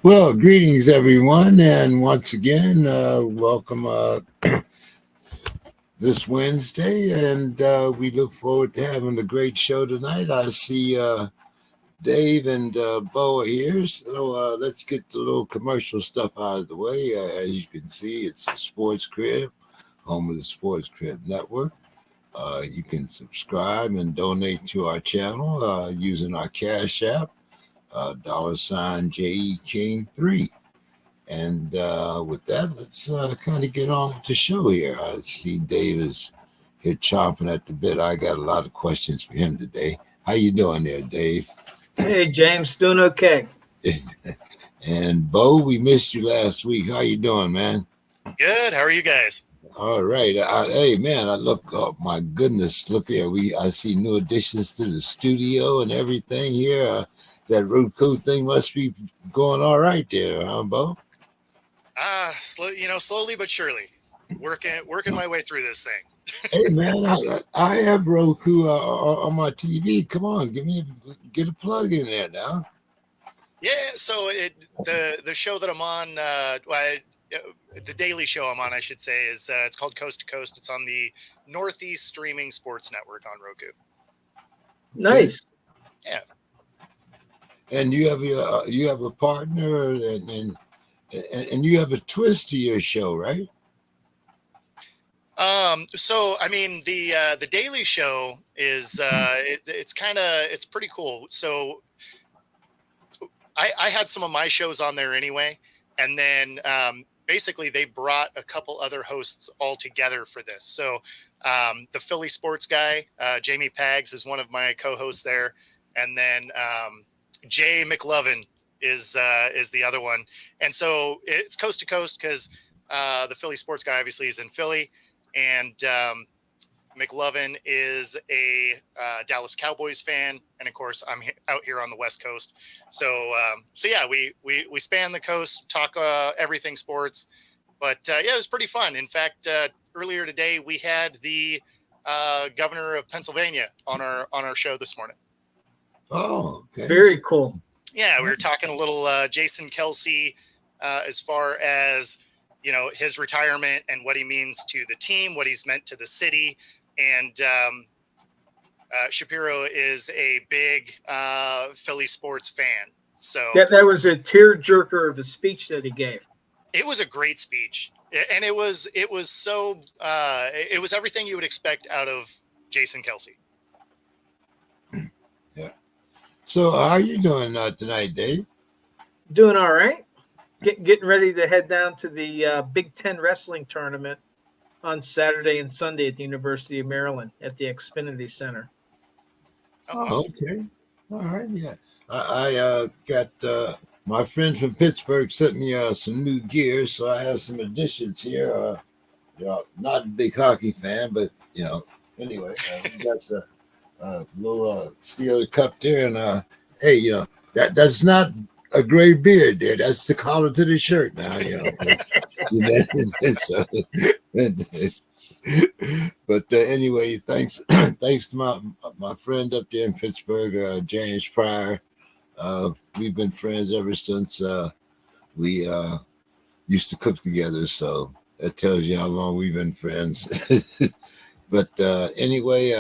Well, greetings everyone, and once again, welcome this Wednesday, and we look forward to having a great show tonight. I see Dave and Bo are here, so let's get the little commercial stuff out of the way. As you can see, it's the Sports Crib, home of the Sports Crib Network. You can subscribe and donate to our channel using our Cash App, $ JE King 3. And with that, let's kind of get on with the show here. I see Dave is here chomping at the bit. I got a lot of questions for him today. How you doing there, Dave? Hey, James, doing okay. And Bo, we missed you last week. How you doing, man? Good. How are you guys? All right. Hey, man, I look. Oh my goodness, look there. I see new additions to the studio and everything here. That Roku thing must be going all right there, huh, Bo? Slowly but surely, working my way through this thing. Hey man, I have Roku on my TV. Come on, get a plug in there now. Yeah. So the show that I'm on, the daily show I'm on, I should say, is it's called Coast to Coast. It's on the Northeast Streaming Sports Network on Roku. Nice. Yeah. And you have a partner and you have a twist to your show, right? So I mean the Daily Show is it's pretty cool. So I had some of my shows on there anyway, and then basically they brought a couple other hosts all together for this. So the Philly sports guy, Jamie Paggs, is one of my co-hosts there, and then Jay McLovin is the other one. And so it's coast to coast because the Philly sports guy obviously is in Philly, and McLovin is a Dallas Cowboys fan, and of course I'm out here on the West Coast. So yeah, we span the coast, talk everything sports, but yeah, it was pretty fun. In fact, earlier today we had the governor of Pennsylvania on our show this morning. Oh, okay. Very cool. Yeah, we were talking a little Jason Kelce as far as, his retirement and what he means to the team, what he's meant to the city. And Shapiro is a big Philly sports fan. So that was a tearjerker of a speech that he gave. It was a great speech. And it was so it was everything you would expect out of Jason Kelce. Yeah. So how are you doing tonight, Dave? Doing all right. Getting ready to head down to the Big Ten wrestling tournament on Saturday and Sunday at the University of Maryland at the Xfinity Center. Oh, okay. All right. Yeah. I got my friend from Pittsburgh sent me some new gear, so I have some additions here. Not a big hockey fan, but anyway, we got the little steel cup there, and hey, that's not a gray beard there. That's the collar to the shirt now. But anyway, thanks to my friend up there in Pittsburgh, James Pryor. We've been friends ever since we used to cook together. So that tells you how long we've been friends. But anyway,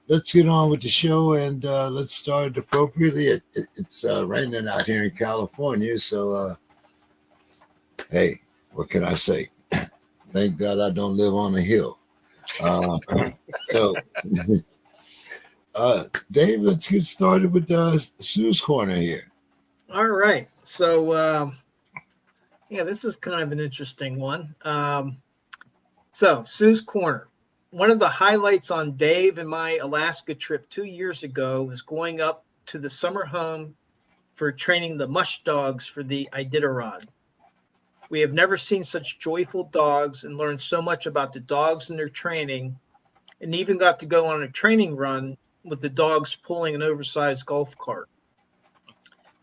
let's get on with the show, and let's start appropriately. It's raining out here in California, so hey, what can I say? Thank God I don't live on a hill. So, Dave, let's get started with Sue's Corner here. All right. So, yeah, this is kind of an interesting one. So, Sue's Corner. One of the highlights on Dave and my Alaska trip 2 years ago was going up to the summer home for training the mush dogs for the Iditarod. We have never seen such joyful dogs and learned so much about the dogs and their training, and even got to go on a training run with the dogs pulling an oversized golf cart.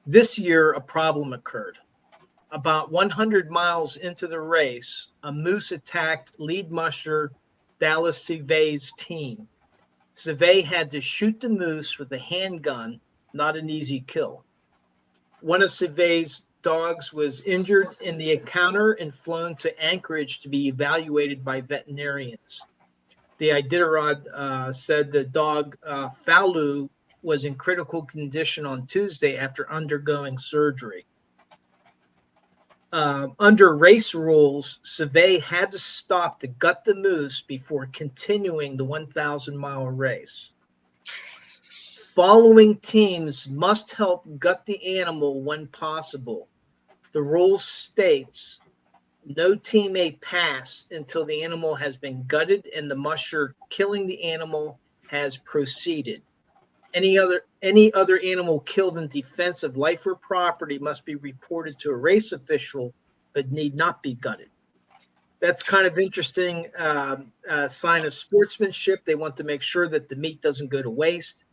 This year, a problem occurred. About 100 miles into the race, a moose attacked lead musher Dallas Civet's team. Civet had to shoot the moose with a handgun, not an easy kill. One of Civet's dogs was injured in the encounter and flown to Anchorage to be evaluated by veterinarians. The Iditarod said the dog Falu was in critical condition on Tuesday after undergoing surgery. Under race rules, Seve had to stop to gut the moose before continuing the 1,000-mile race. Following teams must help gut the animal when possible. The rule states no team may pass until the animal has been gutted and the musher killing the animal has proceeded. Any other animal killed in defense of life or property must be reported to a race official, but need not be gutted. That's kind of interesting sign of sportsmanship. They want to make sure that the meat doesn't go to waste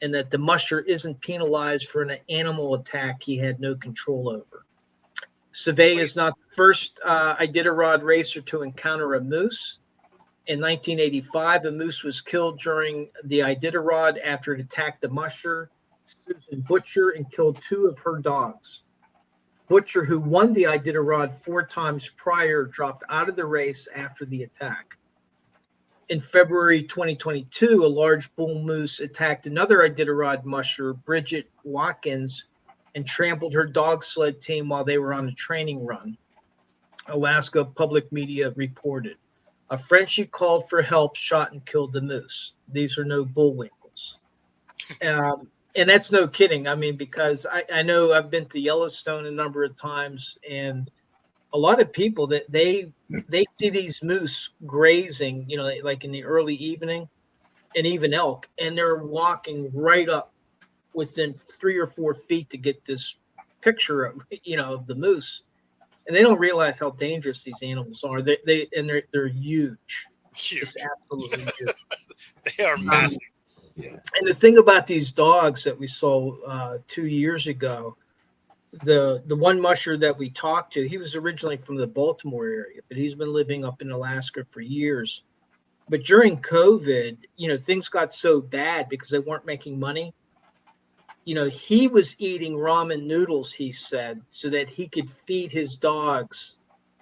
and that the musher isn't penalized for an animal attack he had no control over. Seve is not the first Iditarod racer to encounter a moose. In 1985, a moose was killed during the Iditarod after it attacked the musher, Susan Butcher, and killed 2 of her dogs. Butcher, who won the Iditarod 4 times prior, dropped out of the race after the attack. In February 2022, a large bull moose attacked another Iditarod musher, Bridget Watkins, and trampled her dog sled team while they were on a training run. Alaska Public Media reported. A friend she called for help shot and killed the moose. These are no bullwinkles. And that's no kidding. I mean, because I know I've been to Yellowstone a number of times, and a lot of people that they see these moose grazing, you know, like in the early evening, and even elk, and they're walking right up within 3 or 4 feet to get this picture of, you know, of the moose. And they don't realize how dangerous these animals are. They're huge. Huge. It's absolutely huge. They are massive. Yeah. And the thing about these dogs that we saw 2 years ago, the one musher that we talked to, he was originally from the Baltimore area, but he's been living up in Alaska for years. But during COVID, you know, things got so bad because they weren't making money. You know, he was eating ramen noodles, he said, so that he could feed his dogs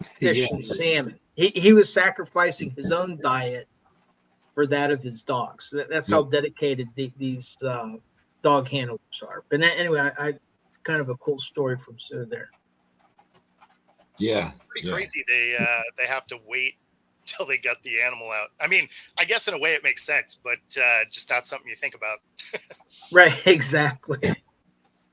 fish and salmon. He was sacrificing his own diet for that of his dogs. That's how dedicated these dog handlers are. But anyway, it's kind of a cool story from Sue there. Yeah. Pretty crazy. They have to wait till they gut the animal out. I mean, I guess in a way it makes sense, but just not something you think about. Right, exactly.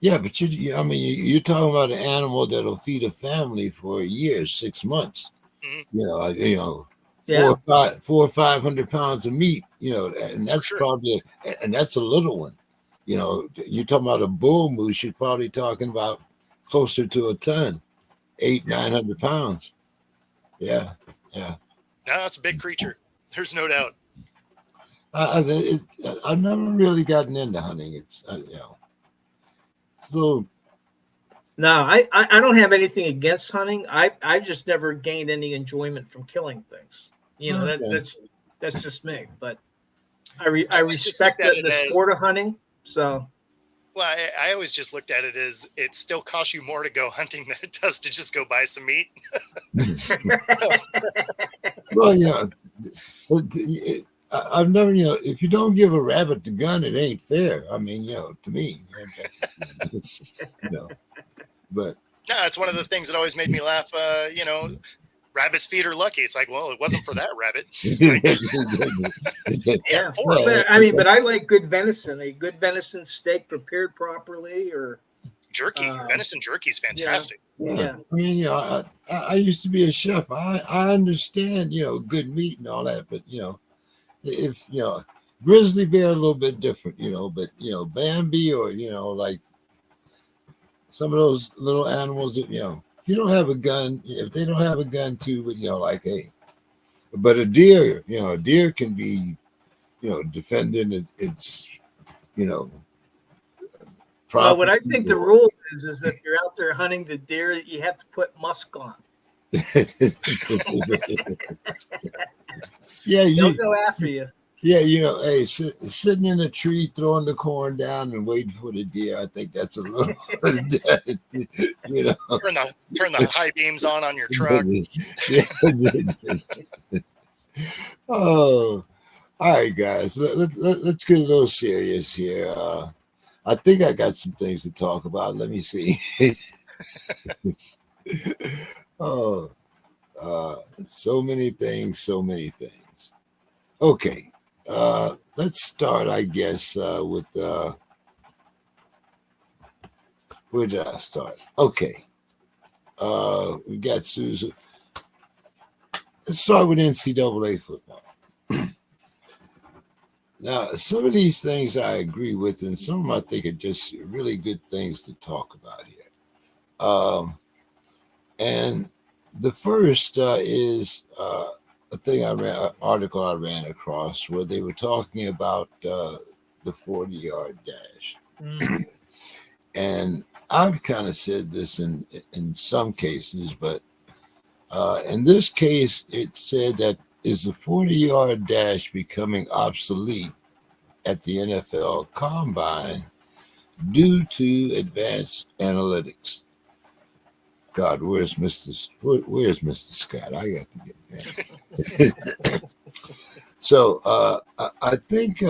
Yeah, but you're talking about an animal that'll feed a family for a year, 6 months. Mm-hmm. You know, 400 or 500 pounds of meat. You know, and that's probably and that's a little one. You know, you're talking about a bull moose. You're probably talking about closer to a ton, 800-900 pounds. Yeah. No, it's a big creature. There's no doubt. I've never really gotten into hunting. It's you know, it's a little. No, I don't have anything against hunting. I just never gained any enjoyment from killing things. You know, that's just me. But I respect the sport of hunting. So. Well, I always just looked at it as it still costs you more to go hunting than it does to just go buy some meat. Well, yeah. I've never, you know, if you don't give a rabbit the gun, it ain't fair. I mean, you know, to me, you know, but. No, it's one of the things that always made me laugh. You know, rabbit's feet are lucky. It's like, well, it wasn't for that rabbit. Yeah. But I like good venison. A good venison steak prepared properly, or jerky. Venison jerky is fantastic. Yeah. I mean, you know, I used to be a chef. I understand, you know, good meat and all that, but you know, if you know, grizzly bear a little bit different, you know, but you know, Bambi or you know, like some of those little animals that you know. If you don't have a gun, if they don't have a gun too, but you know, like, hey, but a deer, you know, a deer can be, you know, defending its you know, well, what I think the rule is if you're out there hunting the deer, you have to put musk on. Yeah, they'll go after you. Yeah, hey, sitting in a tree, throwing the corn down and waiting for the deer. I think that's a little, you know. Turn the high beams on your truck. Yeah. Oh, all right, guys. Let's get a little serious here. I think I got some things to talk about. Let me see. Oh, so many things, so many things. Okay. Let's start, I guess, with where did I start? Okay. We got Susan. Let's start with NCAA football. Now, some of these things I agree with, and some of them I think are just really good things to talk about here. And the first is a thing an article I ran across where they were talking about the 40-yard dash. Mm. And I've kind of said this in some cases, but in this case, it said that is the 40-yard dash becoming obsolete at the NFL Combine due to advanced analytics. God, where's Mr. Scott? I got to get that. So I think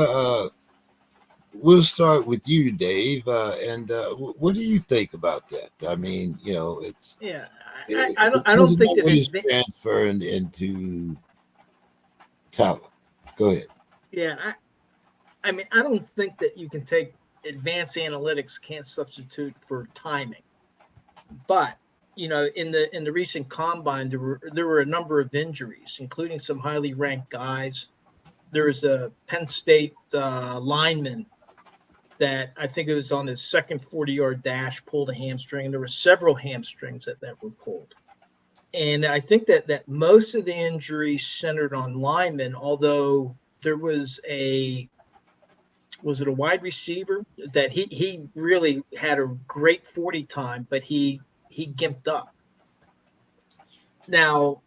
we'll start with you, Dave. And what do you think about that? I mean, it's Yeah, I don't think that always transferring into talent. Go ahead. Yeah, I mean, I don't think that you can take advanced analytics can't substitute for timing. But in the recent combine, there were a number of injuries, including some highly ranked guys. There was a Penn State lineman that I think it was on his second 40-yard dash pulled a hamstring. There were several hamstrings that were pulled. And I think that most of the injuries centered on linemen, although there was it a wide receiver that he really had a great 40 time, but he gimped up. Now,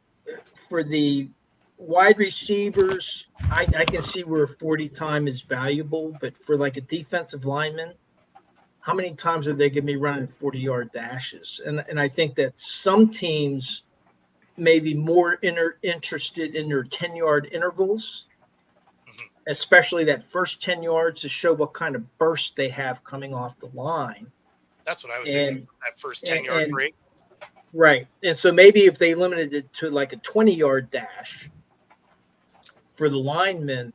for the wide receivers, I can see where 40 time is valuable, but for like a defensive lineman, how many times are they going to be running 40-yard dashes? And I think that some teams may be more interested in their 10-yard intervals, especially that first 10 yards to show what kind of burst they have coming off the line. That's what I was saying, that first 10-yard break. Right. And so maybe if they limited it to like a 20-yard dash for the linemen,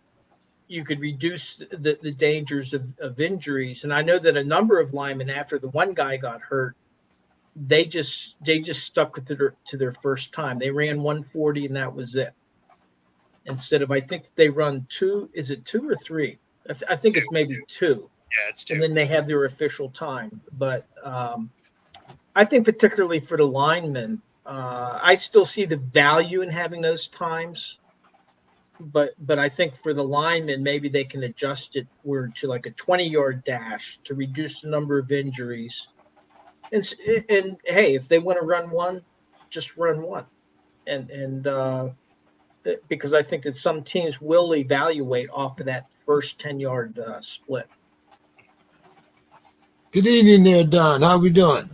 you could reduce the dangers of injuries. And I know that a number of linemen, after the one guy got hurt, they just stuck with to their first time. They ran 140 and that was it. Instead of, I think they run two. Is it 2 or 3? I think it's maybe 2. Yeah, it's 2. And then they have their official time. But I think particularly for the linemen, I still see the value in having those times. But I think for the linemen, maybe they can adjust it to like a 20-yard dash to reduce the number of injuries. And hey, if they want to run one, just run one. And because I think that some teams will evaluate off of that first 10-yard split. Good evening there, Don. How we doing?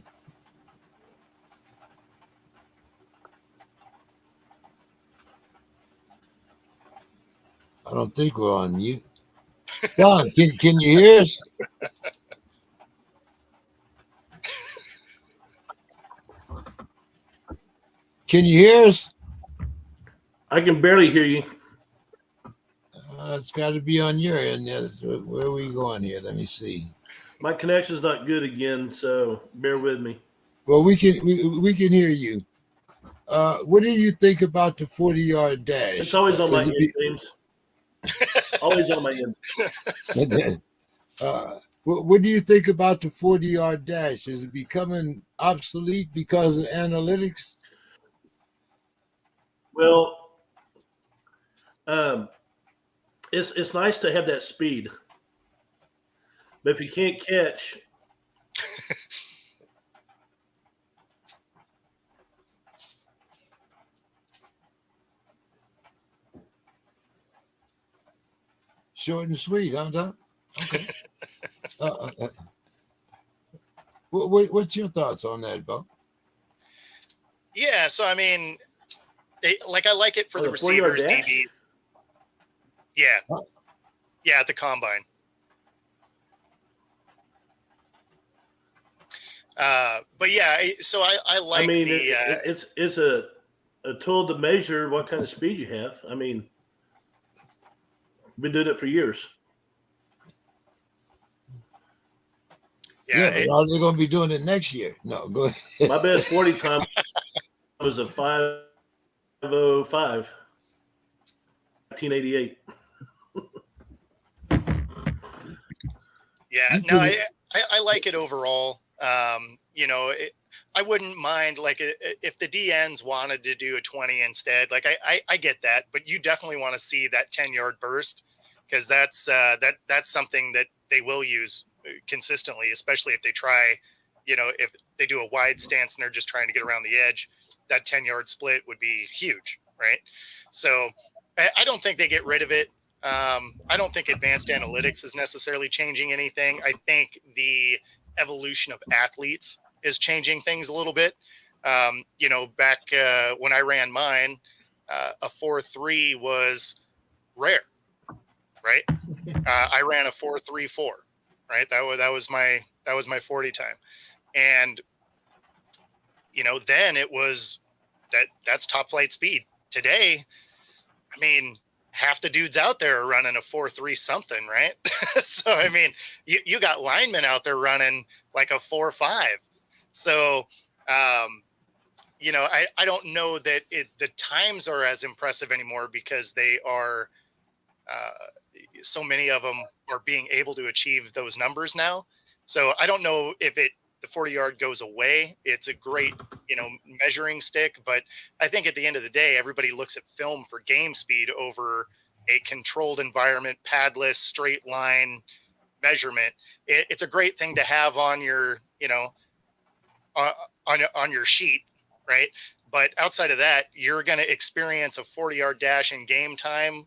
I don't think we're on mute. Don, can you hear us? Can you hear us? I can barely hear you. It's got to be on your end. Where are we going here? Let me see. My connection's not good again, so bear with me. Well, we can hear you. What do you think about the 40-yard dash? It's always on my end, James. Always on my end. What do you think about the 40-yard dash? Is it becoming obsolete because of analytics? Well, it's nice to have that speed, but if you can't catch, Short and sweet, huh, Doc? Okay. What's your thoughts on that, Bo? Yeah, so I mean, I like it for the 4-yard receivers, dash? DBs. Yeah, Huh? yeah, at the combine. But yeah, so I like I mean, the it's a tool to measure what kind of speed you have. I mean, we've been doing it for years. yeah, But are they going to be doing it next year? No, go ahead. My best 40 time was a 5:05, 1988. yeah. You No, couldn't- I like it overall. You know, I wouldn't mind like if the DNs wanted to do a 20 instead. Like I get that, but you definitely want to see that 10-yard burst because that's something that they will use consistently, especially if they try. You know, if they do a wide stance and they're just trying to get around the edge, that 10-yard split would be huge, right? So I don't think they get rid of it. I don't think advanced analytics is necessarily changing anything. I think the evolution of athletes is changing things a little bit. You know, back when I ran mine, a 4.3 was rare, right? I ran a 4.34, right? That was my 40 time, and you know, then it was that's top flight speed. Today, I mean, half the dudes out there are running a 4.3 something, right? So, I mean, you got linemen out there running like a 4.5. So, you know, I don't know that the times are as impressive anymore because they are, so many of them are being able to achieve those numbers now. So I don't know if the 40-yard goes away. It's a great, you know, measuring stick, but I think at the end of the day, everybody looks at film for game speed over a controlled environment, padless, straight line measurement. It's a great thing to have on your, you know, on your sheet, right? But outside of that, you're going to experience a 40-yard dash in game time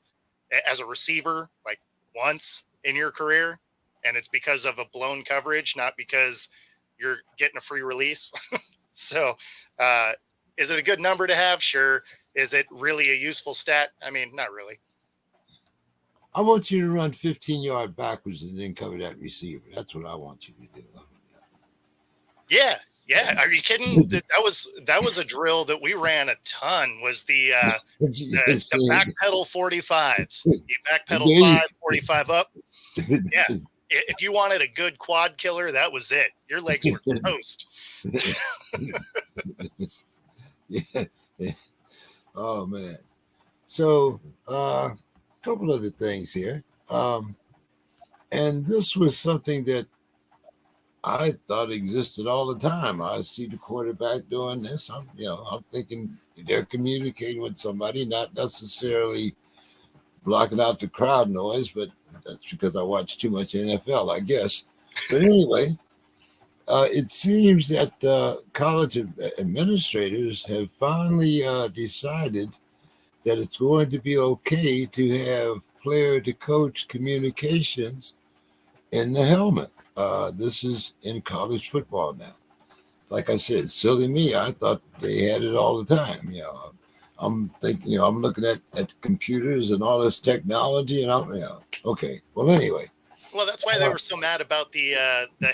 as a receiver like once in your career, and it's because of a blown coverage, not because you're getting a free release. So is it a good number to have? Sure. Is it really a useful stat? I mean, not really. I want you to run 15-yard backwards and then cover that receiver. That's what I want you to do. Yeah. Yeah. Are you kidding? That was a drill that we ran a ton, was the back pedal 45s. You back pedal 45 up. Yeah. If you wanted a good quad killer, that was it. Your legs were toast. Yeah. Oh man. So a couple other things here. And this was something that I thought existed all the time. I see the quarterback doing this. I'm thinking they're communicating with somebody, not necessarily blocking out the crowd noise, but that's because I watch too much NFL, I guess. But anyway, it seems that college administrators have finally decided that it's going to be okay to have player to coach communications in the helmet. This is in college football now. Like I said, silly me. I thought they had it all the time. You know, I'm thinking, I'm looking at computers and all this technology, and okay. Well, anyway. Well, that's why they were so mad about the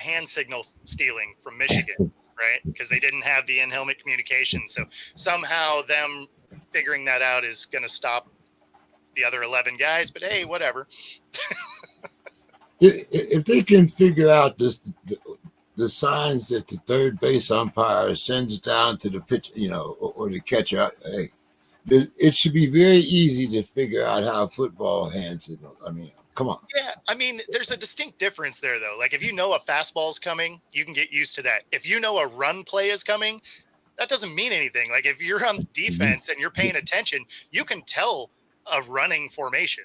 hand signal stealing from Michigan, right? Because they didn't have the in-helmet communication. So somehow them figuring that out is going to stop the other 11 guys. But hey, whatever. If they can figure out the signs that the third base umpire sends down to the pitch, or the catcher, hey, it should be very easy to figure out how football hand signals. I mean, come on. Yeah, I mean, there's a distinct difference there, though. Like, if you know a fastball is coming, you can get used to that. If you know a run play is coming, that doesn't mean anything. Like, if you're on defense and you're paying attention, you can tell a running formation.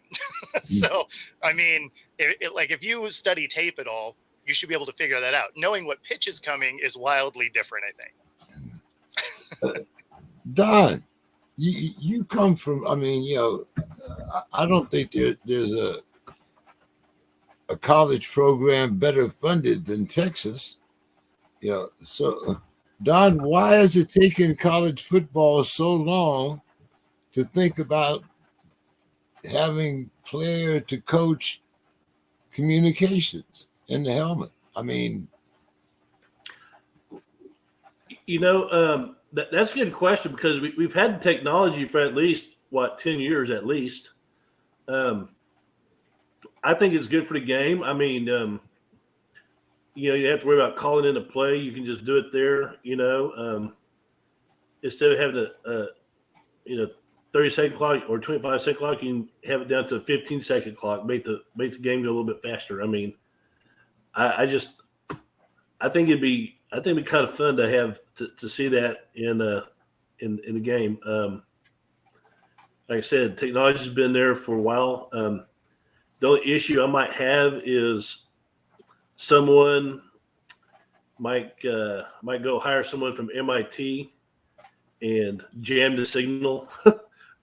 So, I mean, if you study tape at all, you should be able to figure that out. Knowing what pitch is coming is wildly different, I think. Don, you come from, I mean, I don't think there's a college program better funded than Texas. So Don, why is it taking college football so long to think about having player to coach communications in the helmet? I mean, that's a good question, because we've had the technology for at least 10 years at least. I think it's good for the game. I mean, you have to worry about calling in a play. You can just do it there, instead of having a 30-second clock or 25-second clock, you can have it down to a 15-second clock, make the game go a little bit faster. I mean, I think it'd be kind of fun to have to see that in the game. Like I said, technology's been there for a while. The only issue I might have is someone might go hire someone from MIT and jam the signal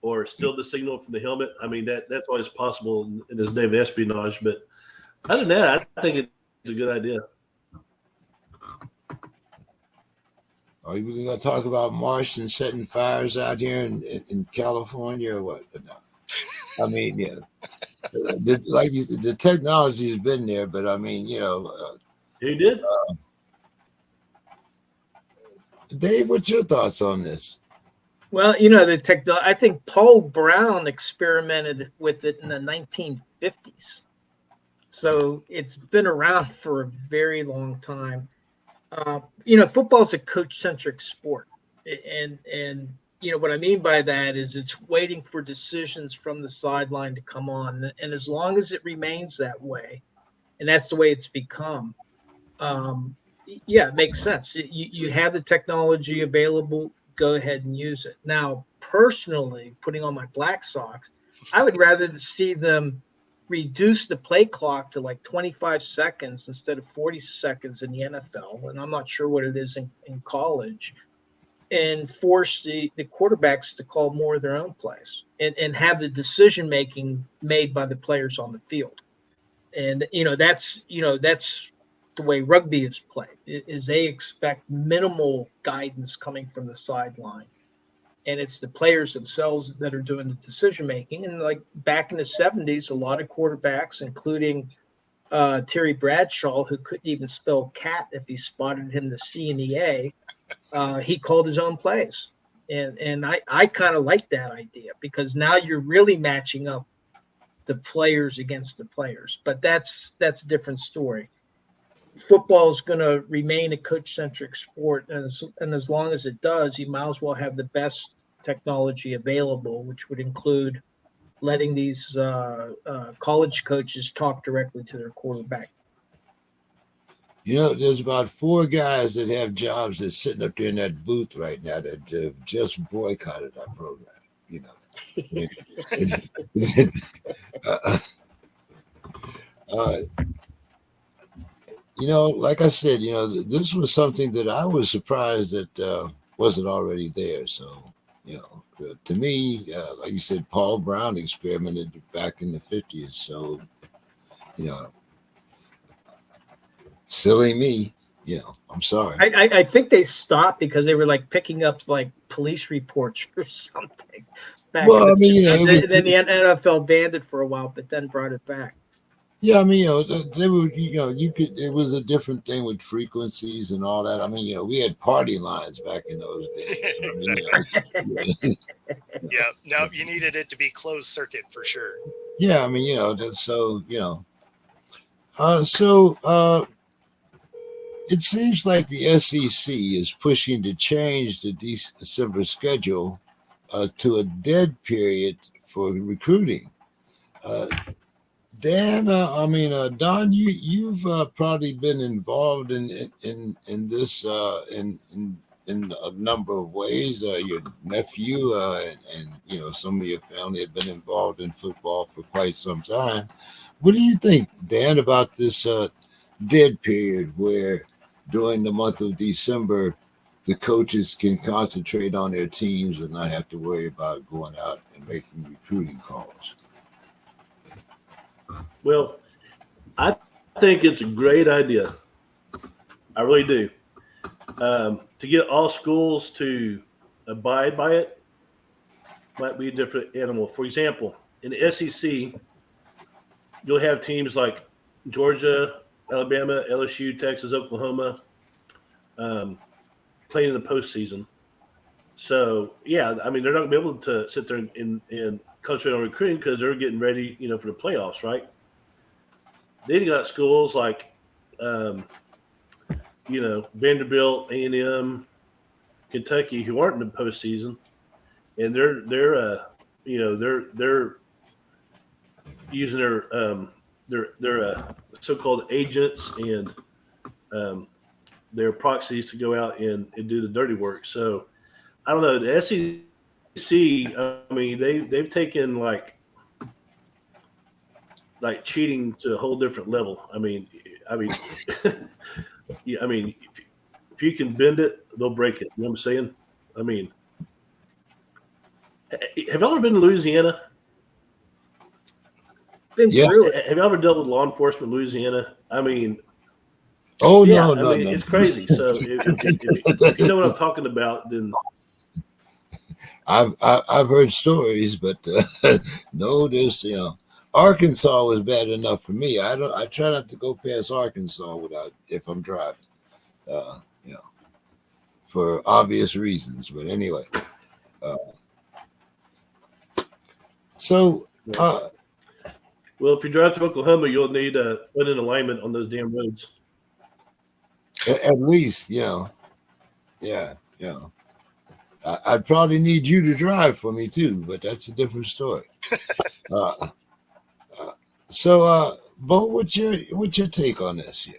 or steal the signal from the helmet. I mean, that's always possible in this day of espionage. But other than that, I think it's a good idea. are we going to talk about Martians setting fires out here in California or what? No. I mean, yeah. Like you said, the technology has been there, but I mean, Who did? Dave, what's your thoughts on this? Well, I think Paul Brown experimented with it in the 1950s. So it's been around for a very long time. Football is a coach-centric sport. And what I mean by that is it's waiting for decisions from the sideline to come on. And as long as it remains that way, and that's the way it's become, it makes sense. You have the technology available, go ahead and use it. Now, personally, putting on my Black Sox, I would rather see them reduce the play clock to like 25 seconds instead of 40 seconds in the NFL. And I'm not sure what it is in college. And force the quarterbacks to call more of their own plays and have the decision making made by the players on the field. And that's the way rugby is played. Is they expect minimal guidance coming from the sideline, and it's the players themselves that are doing the decision making. And like back in the 70s, a lot of quarterbacks, including Terry Bradshaw, who couldn't even spell cat if he spotted him the C and the A. He called his own plays. And I kind of like that idea, because now you're really matching up the players against the players. But that's a different story. Football is going to remain a coach-centric sport. And as long as it does, you might as well have the best technology available, which would include letting these college coaches talk directly to their quarterback. There's about 4 guys that have jobs that's sitting up there in that booth right now that have just boycotted our program. Like I said, this was something that I was surprised that wasn't already there. So, to me, like you said, Paul Brown experimented back in the 50s. So, silly me, I'm sorry. I think they stopped because they were like picking up like police reports or something. Then the NFL banned it for a while, but then brought it back. Yeah, I mean, they were, it was a different thing with frequencies and all that. I mean, we had party lines back in those days. Exactly. Yeah, no, you needed it to be closed circuit for sure. Yeah, I mean, it seems like the SEC is pushing to change the December schedule to a dead period for recruiting. Dan, Don, you've probably been involved in this in a number of ways. Your nephew and some of your family have been involved in football for quite some time. What do you think, Dan, about this dead period where during the month of December the coaches can concentrate on their teams and not have to worry about going out and making recruiting calls? Well, I think it's a great idea. I really do. To get all schools to abide by it might be a different animal. For example, in the SEC, you'll have teams like Georgia, Alabama, LSU, Texas, Oklahoma playing in the postseason. So, yeah, I mean, they're not going to be able to sit there and concentrate on recruiting because they're getting ready, for the playoffs, right? Then you got schools like, Vanderbilt, A&M, Kentucky, who aren't in the postseason, and they're using their so-called agents and their proxies to go out and do the dirty work. So I don't know. The SEC, I mean, they've taken like cheating to a whole different level. I mean, yeah, I mean, if you can bend it, they'll break it. You know what I'm saying? I mean, have y'all ever been to Louisiana? Yeah. Through it. Have you ever dealt with law enforcement in Louisiana? I mean, Oh yeah, no, I mean, it's crazy. So if you know what I'm talking about, then I've heard stories, but no, this Arkansas was bad enough for me. I try not to go past Arkansas if I'm driving, for obvious reasons. But anyway, so well, if you drive to Oklahoma, you'll need a foot in alignment on those damn roads. at least I'd probably need you to drive for me too, but that's a different story. So, Bo, what's your take on this here?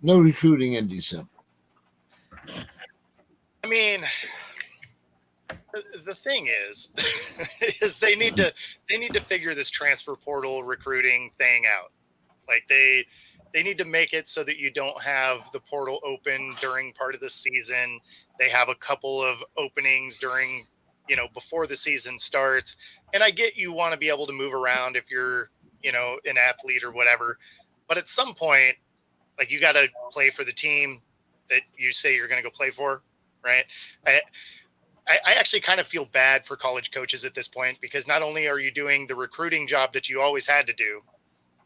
No recruiting in December. I mean, the thing is they need to figure this transfer portal recruiting thing out. Like they need to make it so that you don't have the portal open during part of the season. They have a couple of openings during, before the season starts. And I get you want to be able to move around if you're, an athlete or whatever. But at some point, like, you got to play for the team that you say you're going to go play for, right? I actually kind of feel bad for college coaches at this point, because not only are you doing the recruiting job that you always had to do,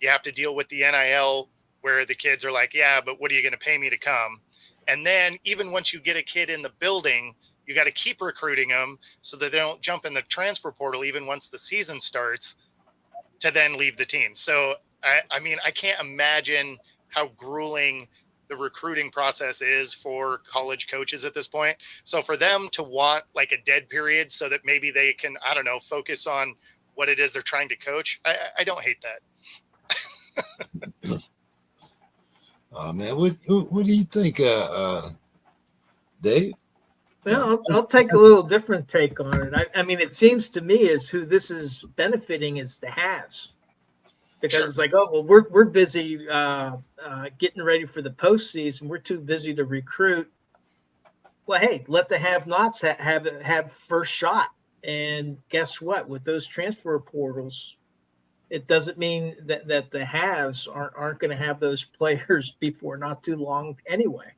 you have to deal with the NIL, where the kids are like, yeah, but what are you going to pay me to come? And then even once you get a kid in the building, you got to keep recruiting them so that they don't jump in the transfer portal even once the season starts to then leave the team. So, I mean, I can't imagine how grueling the recruiting process is for college coaches at this point. So for them to want like a dead period so that maybe they can, I don't know, focus on what it is they're trying to coach, I don't hate that. Oh man, what do you think, Dave? Well, I'll take a little different take on it. I mean, it seems to me as who this is benefiting is the haves, because Sure. It's like, oh well, we're busy getting ready for the postseason. We're too busy to recruit. Well, hey, let the have-nots have first shot. And guess what? With those transfer portals, it doesn't mean that the haves aren't going to have those players before not too long anyway.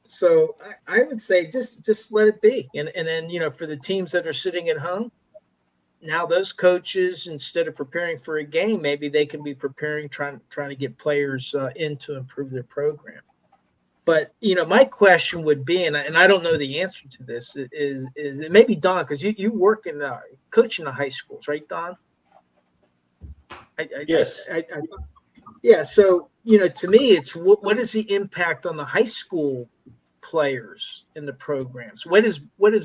So I would say just let it be, and then for the teams that are sitting at home, now those coaches, instead of preparing for a game, maybe they can be preparing, trying to get players in to improve their program. But my question would be, and I don't know the answer to this, is it maybe Don, because you work in coaching the high schools, right, Don? Yes. Yeah. So to me, it's what is the impact on the high school players in the programs? What is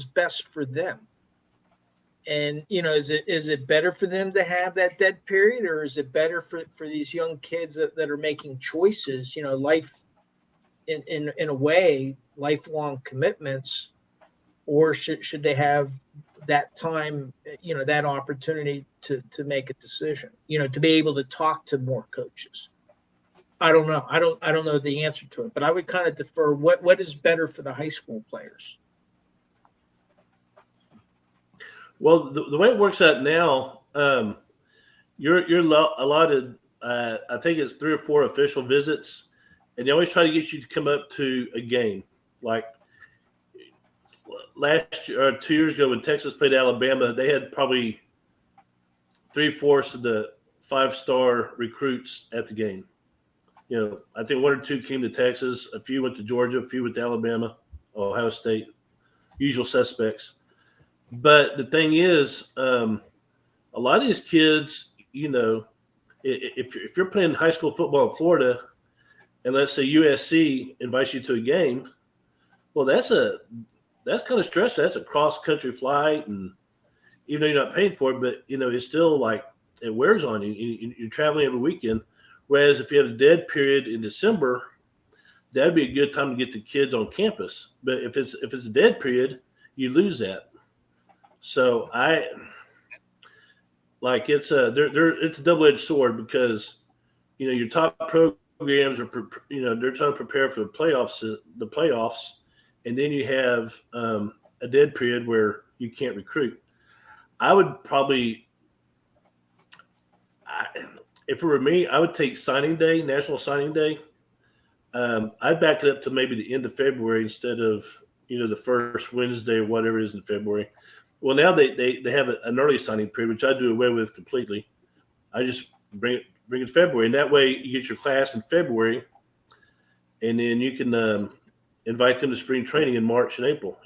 best for them? And is it better for them to have that dead period, or is it better for these young kids that are making choices, life in a way, lifelong commitments, or should they have that time, that opportunity to make a decision, to be able to talk to more coaches? I don't know. I don't know the answer to it, but I would kind of defer what is better for the high school players. Well, the way it works out now, you're allotted I think it's 3 or 4 official visits, and they always try to get you to come up to a game. Like last year, 2 years ago when Texas played Alabama, they had probably 3/4 of the 5-star recruits at the game. I think 1 or 2 came to Texas, a few went to Georgia, a few went to Alabama, Ohio State, usual suspects. But the thing is, a lot of these kids, if you're playing high school football in Florida, and let's say USC invites you to a game, well, that's kind of stressful. That's a cross country flight, and even though you're not paying for it, but it's still like it wears on you. You're traveling every weekend. Whereas if you have a dead period in December, that'd be a good time to get the kids on campus. But if it's a dead period, you lose that. So it's a double-edged sword because your top programs are they're trying to prepare for the playoffs, and then you have a dead period where you can't recruit. I would probably, if it were me, I would take signing day, National Signing Day. I'd back it up to maybe the end of February instead of the first Wednesday or whatever it is in February. Well, now they have an early signing period, which I do away with completely. I just bring it February, and that way you get your class in February, and then you can invite them to spring training in March and April.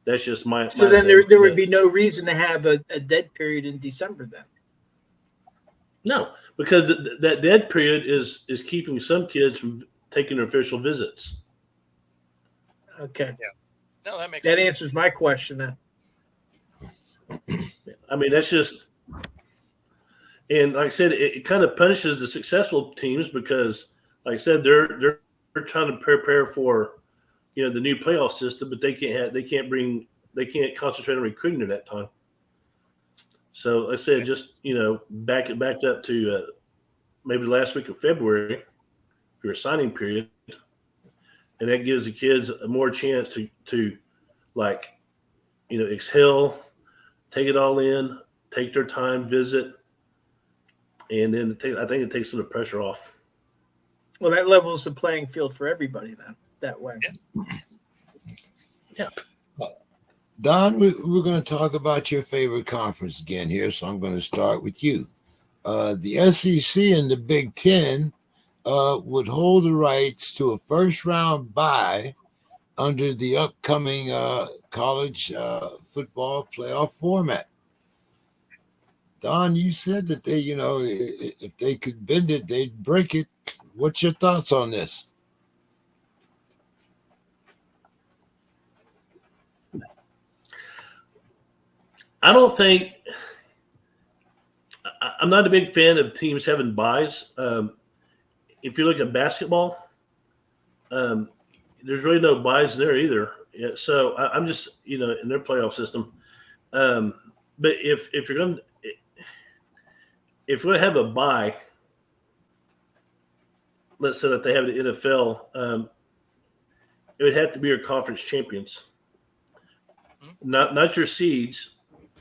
That's just my. So my then thing. there would be no reason to have a dead period in December then. No, because that dead period is keeping some kids from taking their official visits. Okay. Yeah. No, that makes That sense. answers my question then. I mean, that's just, and like I said, it kind of punishes the successful teams because, like I said, they're trying to prepare for, the new playoff system, but they can't concentrate on recruiting at that time. So like I said, just back up to maybe the last week of February for your signing period, and that gives the kids a more chance to exhale, take it all in, take their time, visit, and then I think it takes some of the pressure off. Well, that levels the playing field for everybody then, that way. Yeah. Don, we're going to talk about your favorite conference again here, so I'm going to start with you. The SEC and the Big Ten would hold the rights to a first-round bye under the upcoming college football playoff format. Don, you said that they, if they could bend it, they'd break it. What's your thoughts on this? I don't think – I'm not a big fan of teams having byes. If you look at basketball, there's really no byes in there either. Yeah, so I'm just, in their playoff system. But if you're going to have a bye, let's say that they have the NFL, it would have to be your conference champions, not your seeds,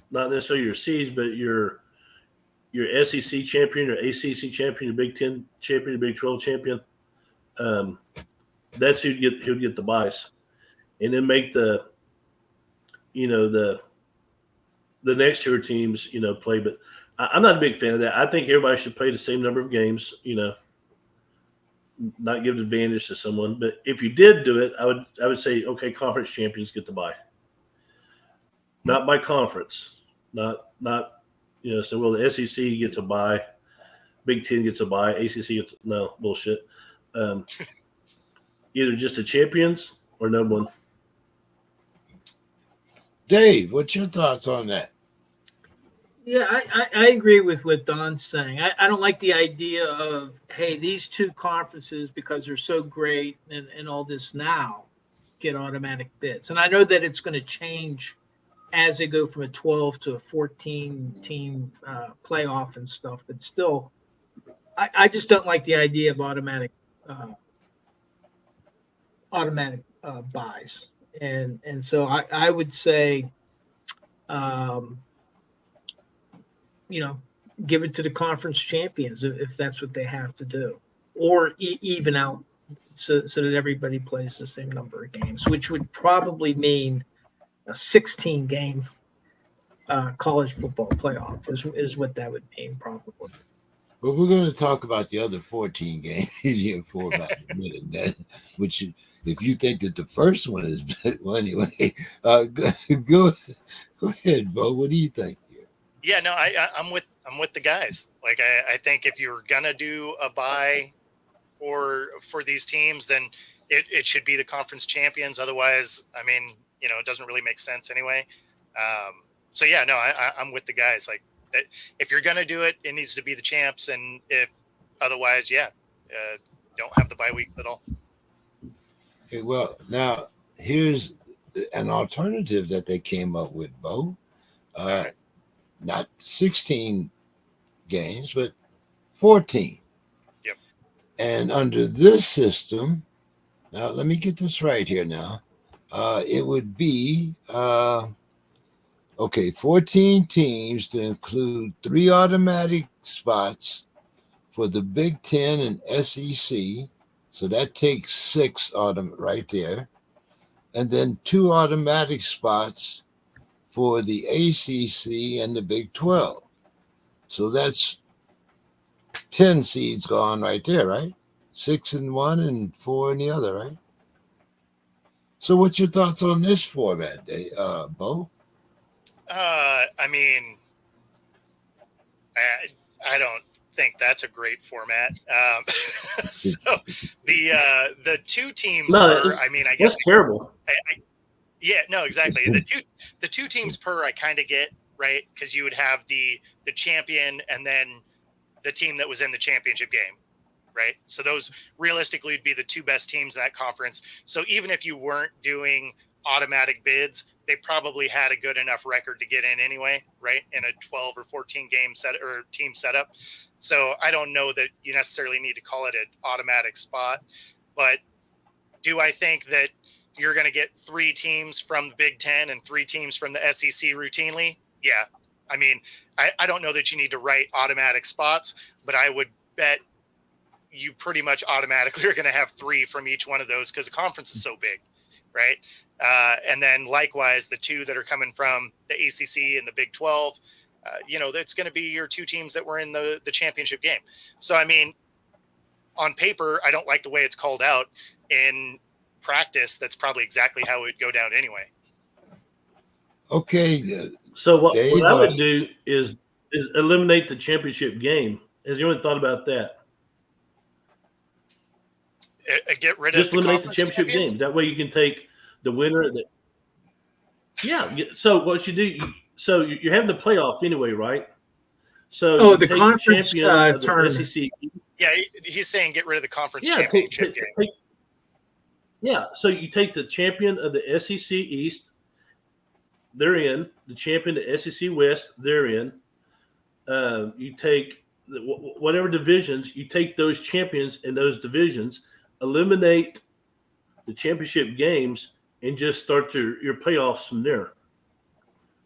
not necessarily your seeds, but your SEC champion, your ACC champion, your Big Ten champion, your Big 12 champion. That's who'd get the byes, and then make the next tier teams play. But I'm not a big fan of that. I think everybody should play the same number of games. Not give an advantage to someone. But if you did do it, I would say, okay, conference champions get the bye. Not by conference. Not so well the SEC gets a bye, Big Ten gets a bye, ACC gets no bullshit. Either just the champions or no one. Dave, what's your thoughts on that? Yeah, I agree with what Don's saying. I don't like the idea of, hey, these two conferences, because they're so great and all this now, get automatic bids. And I know that it's going to change as they go from a 12 to a 14-team playoff and stuff. But still, I just don't like the idea of automatic buys. And so I would say, give it to the conference champions if that's what they have to do, or even out so that everybody plays the same number of games, which would probably mean a 16 game college football playoff is what that would mean probably. But we're going to talk about the other 14 games here for about a minute. Which, if you think that the first one is, well, anyway, go ahead, Bo. What do you think? Yeah, no, I'm with the guys. Like, I think if you're gonna do a bye for these teams, then it should be the conference champions. Otherwise, I mean, it doesn't really make sense anyway. So yeah, no, I'm with the guys. Like, if you're gonna do it, it needs to be the champs, and if otherwise, yeah, don't have the bye weeks at all. Okay, well, now here's an alternative that they came up with, Bo. Not 16 games, but 14. Yep. And under this system, now let me get this right here now. It would be 14 teams to include 3 automatic spots for the Big Ten and SEC. So that takes 6 right there. And then 2 automatic spots for the ACC and the Big 12. So that's 10 seeds gone right there, right? 6 in one and 4 in the other, right? So what's your thoughts on this format, Bo? I mean, I don't think that's a great format. So the 2 teams per, I mean, I guess that's terrible. Yeah, no, exactly. The two teams per, I kind of get, right? Because you would have the champion and then the team that was in the championship game, right? So those realistically would be the 2 best teams in that conference. So even if you weren't doing automatic bids, they probably had a good enough record to get in anyway, right? In a 12 or 14 game set or team setup. So I don't know that you necessarily need to call it an automatic spot, but do I think that you're going to get 3 teams from the Big Ten and 3 teams from the SEC routinely? Yeah. I mean, I don't know that you need to write automatic spots, but I would bet you pretty much automatically are going to have 3 from each one of those because the conference is so big, right? And then likewise, the 2 that are coming from the ACC and the Big 12, that's going to be your 2 teams that were in the championship game. So, I mean, on paper, I don't like the way it's called out. In practice, that's probably exactly how it would go down anyway. Okay. So what Dave, I would do is eliminate the championship game. Has anyone thought about that? Get rid Just of the eliminate the conference championship champions? game. That way you can take the winner. Yeah. So what you do, so you're having the playoff anyway, right? So you the take conference the champion of the tournament. SEC. Yeah, he's saying get rid of the conference championship game. So you take the champion of the SEC East, they're in. The champion of the SEC West, they're in. You take whatever divisions, you take those champions in those divisions, eliminate the championship games, and just start your playoffs from there.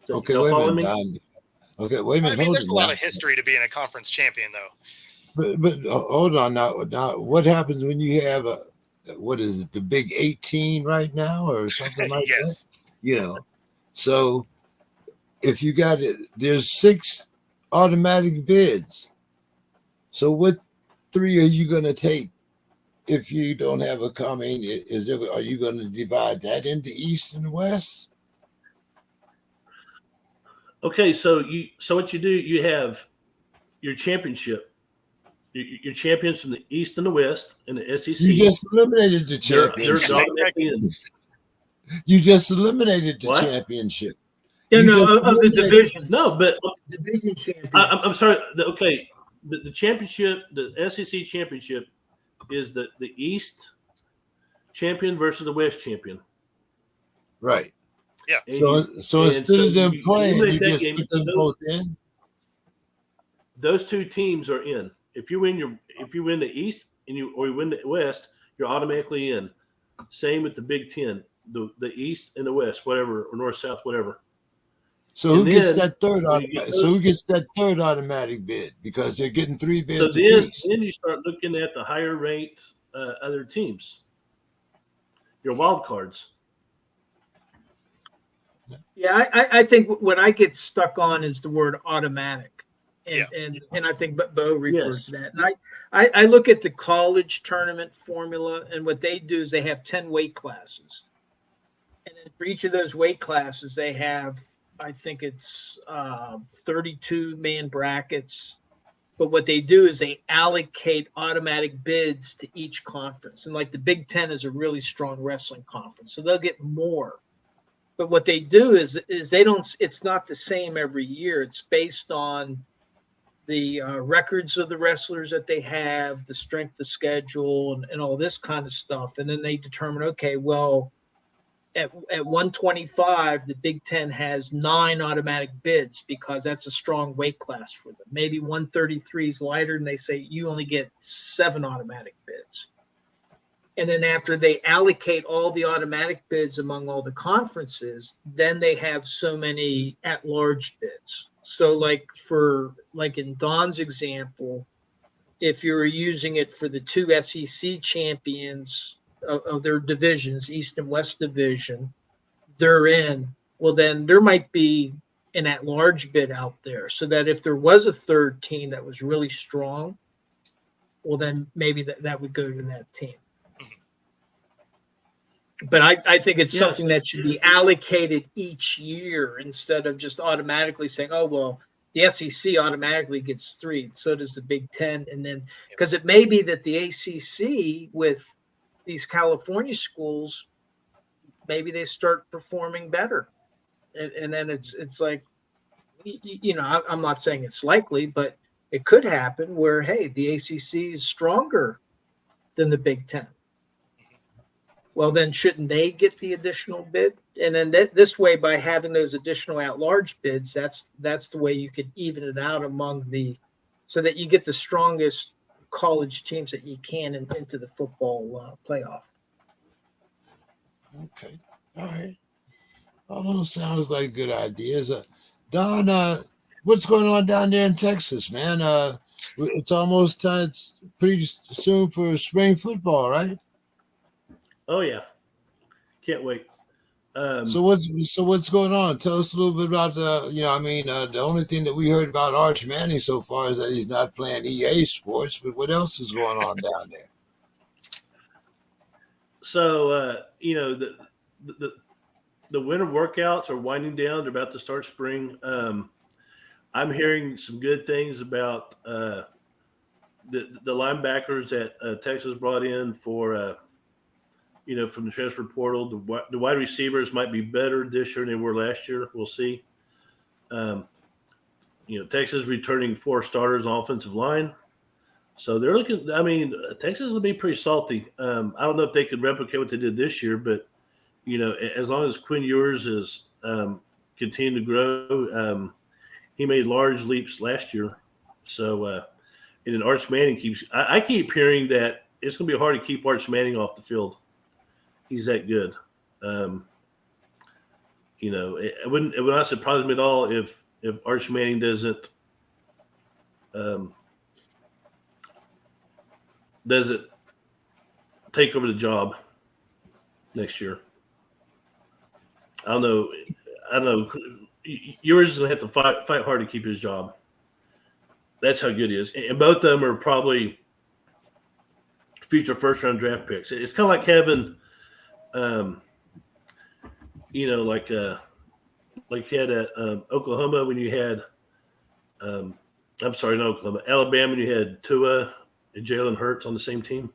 So, okay, wait a minute, Don. Okay, wait a minute. I mean, there's a lot of history to being a conference champion, though. But hold on now. Now, what happens when you have what is it, the Big 18 right now, or something like yes. that? So if you got it, there's 6 automatic bids. So what 3 are you going to take if you don't have a comment? Are you going to divide that into East and West? Okay, so what you do, you have your championship. Your champions from the East and the West and the SEC. You just eliminated the championship. You just eliminated the championship. Yeah, no, of the division. No, but division champion. I'm sorry. Okay, the championship, the SEC championship, is the East champion versus the West champion. Right. Yeah. So instead of them playing, you just put them both in. Those 2 teams are in. If you win the East or you win the West, you're automatically in. Same with the Big Ten, the East and the West, whatever, or North South, whatever. So who And gets then that third when you get automatic? So those, who gets that third automatic bid? Because they're getting 3 so bids then apiece. then you start looking at the higher ranked other teams, your wild cards. Yeah, I think what I get stuck on is the word automatic. Yeah. And I think Bo referred Yes. to that. And I look at the college tournament formula, and what they do is they have 10 weight classes. And then for each of those weight classes, they have, I think it's 32 man brackets. But what they do is they allocate automatic bids to each conference. And like the Big Ten is a really strong wrestling conference, so they'll get more. But what they do is they don't. It's not the same every year. It's based on the records of the wrestlers that they have, the strength of schedule, and all this kind of stuff. And then they determine, okay, well, at 125, the Big Ten has 9 automatic bids because that's a strong weight class for them. Maybe 133 is lighter, and they say you only get 7 automatic bids. And then after they allocate all the automatic bids among all the conferences, then they have so many at-large bids. So like in Don's example, if you were using it for the 2 SEC champions of their divisions, East and West Division, they're in. Well, then there might be an at-large bid out there, so that if there was a third team that was really strong, well, then maybe that would go to that team. But I think it's something that should be allocated each year instead of just automatically saying, oh, well, the SEC automatically gets 3. So does the Big Ten. And then because it may be that the ACC with these California schools, maybe they start performing better. And then it's like, I'm not saying it's likely, but it could happen where, hey, the ACC is stronger than the Big Ten. Well, then shouldn't they get the additional bid? And then this way, by having those additional at-large bids, that's the way you could even it out among so that you get the strongest college teams that you can into the football playoff. Okay, all right. All those sounds like good ideas. Don, what's going on down there in Texas, man? It's almost time. It's pretty soon for spring football, right? Oh yeah, can't wait. So what's going on? Tell us a little bit about the only thing that we heard about Arch Manning so far is that he's not playing EA Sports, but what else is going on down there? So the winter workouts are winding down. They're about to start spring. I'm hearing some good things about the linebackers that Texas brought in for from the transfer portal. The wide receivers might be better this year than they were last year. We'll see. Texas returning 4 starters on offensive line. So they're looking – I mean, Texas will be pretty salty. I don't know if they could replicate what they did this year, but, as long as Quinn Ewers is continuing to grow, he made large leaps last year. So, and then Arch Manning keeps – I keep hearing that it's going to be hard to keep Arch Manning off the field. He's that good. It would not surprise me at all if Arch Manning doesn't take over the job next year. I don't know. Ewers is going to have to fight hard to keep his job. That's how good he is. And both of them are probably future first-round draft picks. It's kind of like having like you had at Oklahoma when you had Alabama when you had Tua and Jalen Hurts on the same team.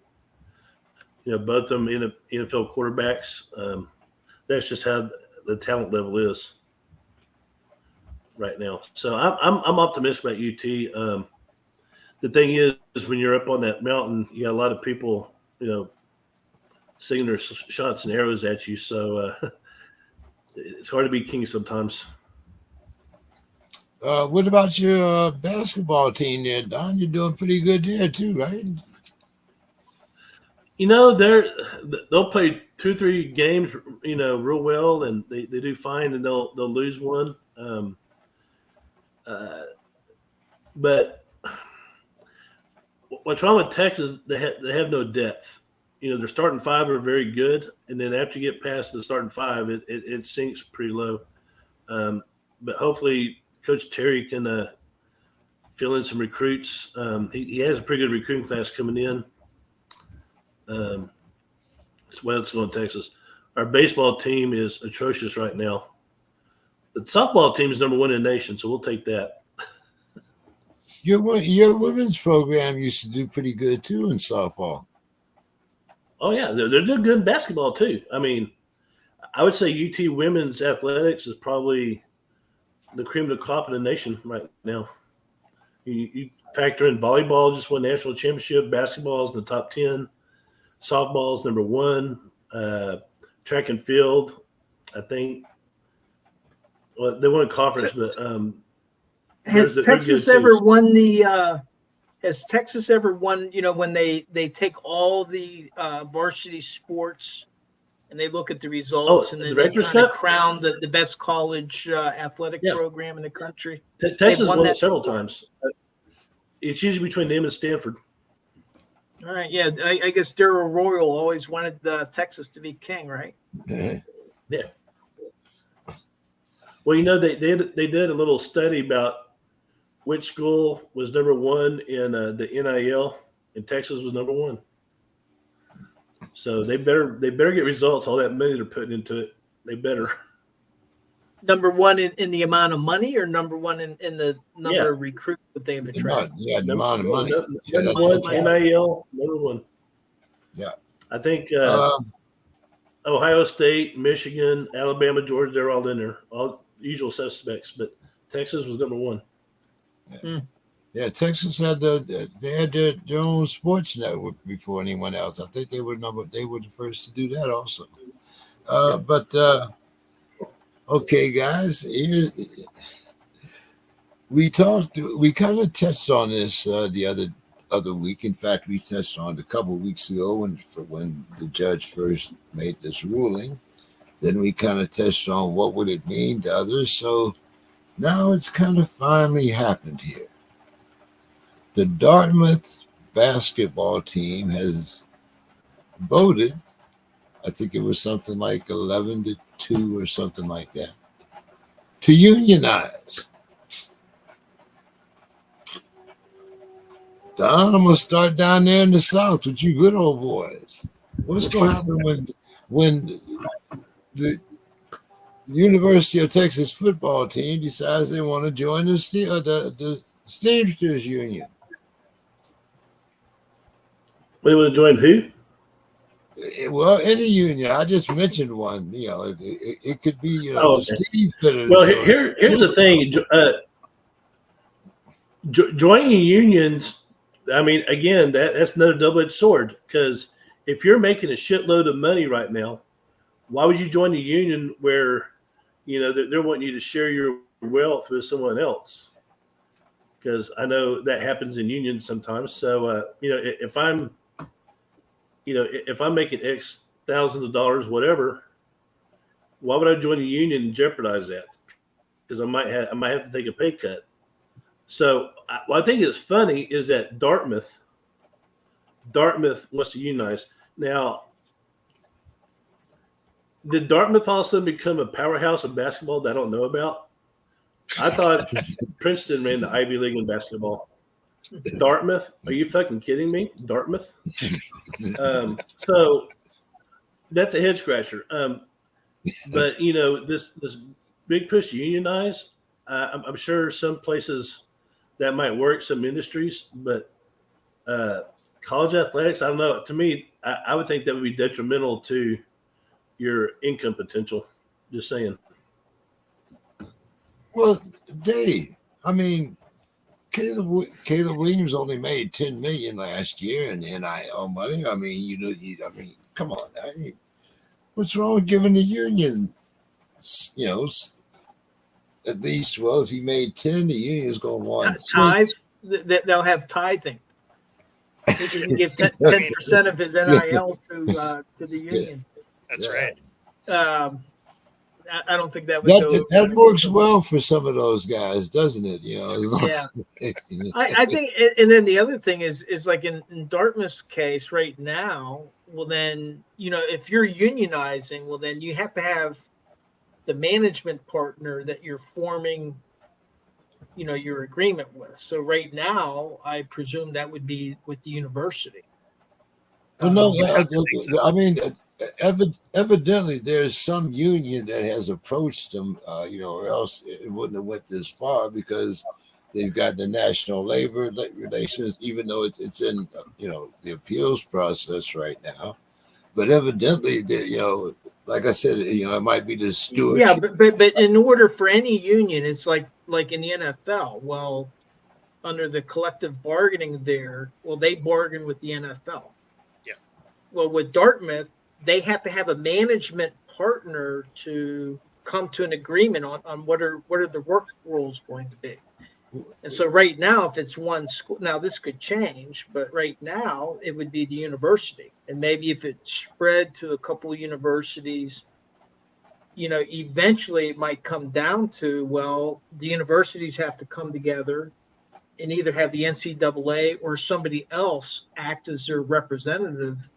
Both of them NFL quarterbacks. That's just how the talent level is right now. So I'm optimistic about UT. The thing is when you're up on that mountain, you got a lot of people, singing their shots and arrows at you. So it's hard to be king sometimes. What about your basketball team there, Don? You're doing pretty good there too, right? They'll play 2-3 games, real well, and they do fine, and they'll lose one. But what's wrong with Texas? They have no depth. Their starting five are very good, and then after you get past the starting five, it sinks pretty low. But hopefully, Coach Terry can fill in some recruits. He has a pretty good recruiting class coming in. It's going to Texas. Our baseball team is atrocious right now. The softball team is number one in the nation, so we'll take that. Your women's program used to do pretty good too in softball. Oh yeah, they're doing good in basketball too. I mean, I would say UT women's athletics is probably the cream of the crop in the nation right now. You factor in volleyball, just won national championship. Basketball is in the top 10. Softball is number 1. Track and field, I think. Well, they won a conference, but has Texas ever won the? Has Texas ever won? When they take all the varsity sports and they look at the results and then they kind of crown the best college athletic program in the country. Texas won it several times. It's usually between them and Stanford. All right, yeah, I guess Darrell Royal always wanted Texas to be king, right? Yeah. Well, they did a little study about which school was number 1 in the NIL, and Texas was number 1. So they better get results. All that money they're putting into it, they better. Number 1 in the amount of money, or number 1 in the number of recruits that they've attracted? Yeah, the amount of money. Number 1 NIL, number 1. Yeah, I think Ohio State, Michigan, Alabama, Georgia, they're all in there, all usual suspects. But Texas was number 1. Yeah, Texas had their own sports network before anyone else. I think they were the first to do that also. But okay, guys, here we kind of touched on this the other week. In fact, we touched on it a couple of weeks ago when the judge first made this ruling. Then we kind of touched on what would it mean to others. So now it's kind of finally happened here. The Dartmouth basketball team has voted, I think it was something like 11-2 or something like that, to unionize. Don, I'm going to start down there in the South with you good old boys. What's going to happen when the University of Texas football team decides they want to join the Steamsters Union? They want to join who? Well, any union. I just mentioned one. It could be. Okay. Steve could. Well, here's the thing. Joining unions. I mean, again, that's another double-edged sword, because if you're making a shitload of money right now, why would you join a union where they're wanting you to share your wealth with someone else? Because I know that happens in unions sometimes. So if I'm making X thousands of dollars, whatever, why would I join a union and jeopardize that? Because I might have to take a pay cut. So what I think is funny is that Dartmouth wants to unionize. Now, did Dartmouth also become a powerhouse of basketball that I don't know about? I thought Princeton ran the Ivy League in basketball. Dartmouth? Are you fucking kidding me? Dartmouth? So that's a head scratcher. But this big push to unionize, I'm sure some places that might work, some industries, but college athletics, I don't know. To me, I would think that would be detrimental to your income potential. Just saying. Well, Dave, I mean, Caleb Williams only made $10 million last year in NIL money. I mean, come on. What's wrong with giving the union, at least, well, if he made 10, the union's going to want tithe. They'll have tithing. He can give 10% of his NIL to the union. That's right. I don't think that would go. That works well for some of those guys, doesn't it? Yeah. I think, and then the other thing is like in Dartmouth's case right now, well then, if you're unionizing, well then you have to have the management partner that you're forming, your agreement with. So right now, I presume that would be with the university. Well, no, I mean, evidently there's some union that has approached them, or else it wouldn't have went this far, because they've got the national labor relations, even though it's in, the appeals process right now. But evidently, like I said, it might be the stewardship. Yeah, but in order for any union, it's like in the NFL. Well, under the collective bargaining there, well, they bargain with the NFL. Yeah. Well, with Dartmouth, they have to have a management partner to come to an agreement on what are the work rules going to be. And so right now, if it's one school, now this could change, but right now it would be the university. And maybe if it spread to a couple of universities, eventually it might come down to, well, the universities have to come together and either have the NCAA or somebody else act as their representative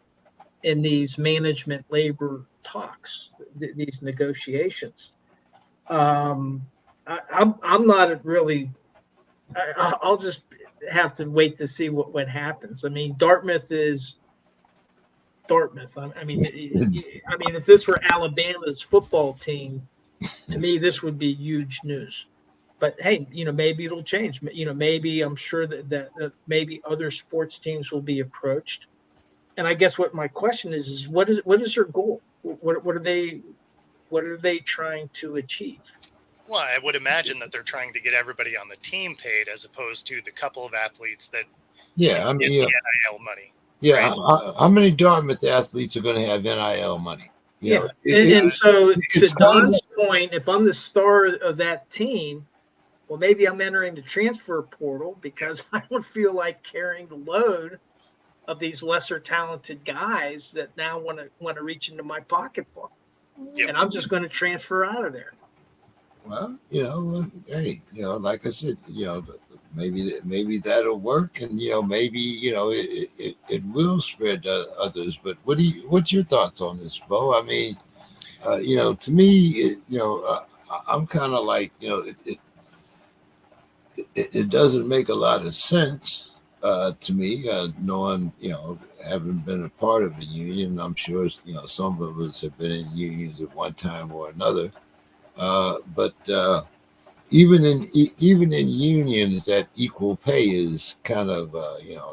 in these management labor talks, these negotiations. I'm not really. I'll just have to wait to see what happens. I mean, Dartmouth is Dartmouth. I mean, if this were Alabama's football team, to me, this would be huge news. But hey, maybe it'll change. Maybe I'm sure that maybe other sports teams will be approached. And I guess what my question is what is their goal? What are they trying to achieve? Well, I would imagine that they're trying to get everybody on the team paid, as opposed to the couple of athletes that get the NIL money. Yeah, right? how many Dartmouth athletes are going to have NIL money? And so to Don's point, if I'm the star of that team, well, maybe I'm entering the transfer portal because I don't feel like carrying the load of these lesser talented guys that now want to reach into my pocketbook, and I'm just going to transfer out of there. Well, hey, like I said, maybe that'll work, and maybe it will spread to others. But what's your thoughts on this, Bo? I mean, to me, I'm kind of like, it doesn't make a lot of sense to me, knowing, having been a part of a union. I'm sure, some of us have been in unions at one time or another. But even in unions, that equal pay is kind of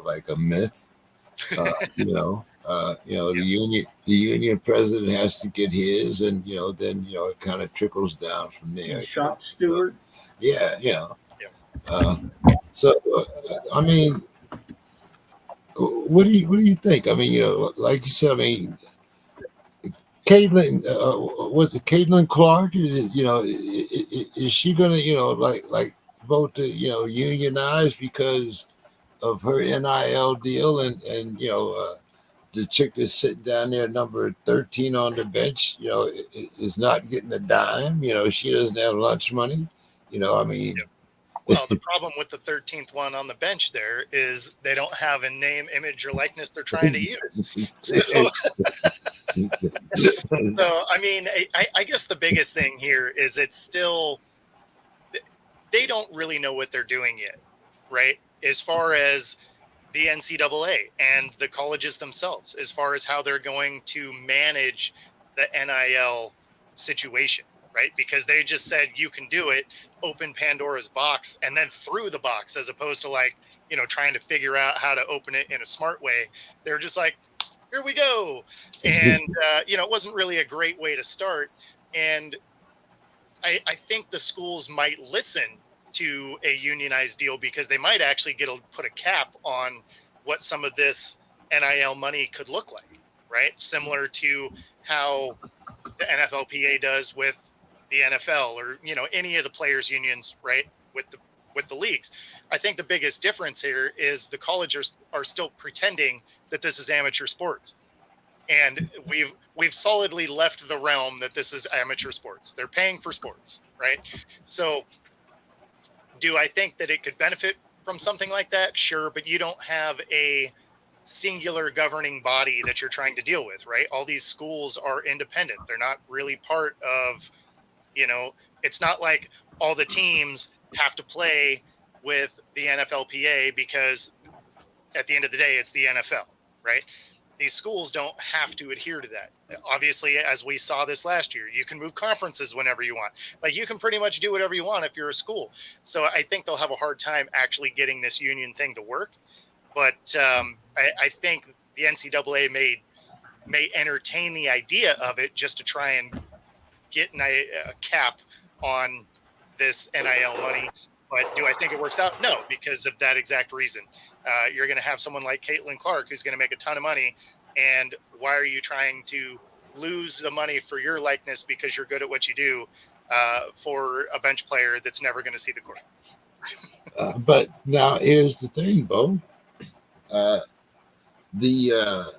like a myth. The union president has to get his, and then it kind of trickles down from there. Shop steward. So, I mean, what do you think? I mean, like you said, I mean, Caitlin, was it Caitlin Clark? Is she gonna, like vote to, unionize because of her NIL deal, and the chick that's sitting down there, number 13 on the bench, is not getting a dime. She doesn't have lunch money. I mean. Yep. Well, the problem with the 13th one on the bench there is they don't have a name, image, or likeness they're trying to use. So I mean, I guess the biggest thing here is it's still, they don't really know what they're doing yet, right? As far as the NCAA and the colleges themselves, as far as how they're going to manage the NIL situation. Right? Because they just said you can do it, open Pandora's box, and then threw the box, as opposed to trying to figure out how to open it in a smart way. They're just like, here we go. And, it wasn't really a great way to start. And I think the schools might listen to a unionized deal, because they might actually put a cap on what some of this NIL money could look like, right? Similar to how the NFLPA does with the NFL, or any of the players unions, right, with the leagues. I think the biggest difference here is the colleges are still pretending that this is amateur sports, And we've solidly left the realm that this is amateur sports. They're paying for sports, right? So do I think that it could benefit from something like that? Sure, but you don't have a singular governing body that you're trying to deal with, right? All these schools are independent. They're not really part of, it's not like all the teams have to play with the NFLPA because at the end of the day, it's the NFL, right? These schools don't have to adhere to that. Obviously, as we saw this last year, you can move conferences whenever you want. Like, you can pretty much do whatever you want if you're a school. So I think they'll have a hard time actually getting this union thing to work. But I think the NCAA may entertain the idea of it just to try and get a cap on this NIL money. But do I think it works out? No, because of that exact reason. You're going to have someone like Caitlin Clark who's going to make a ton of money. And why are you trying to lose the money for your likeness because you're good at what you do for a bench player that's never going to see the court? But now here's the thing, Bo. The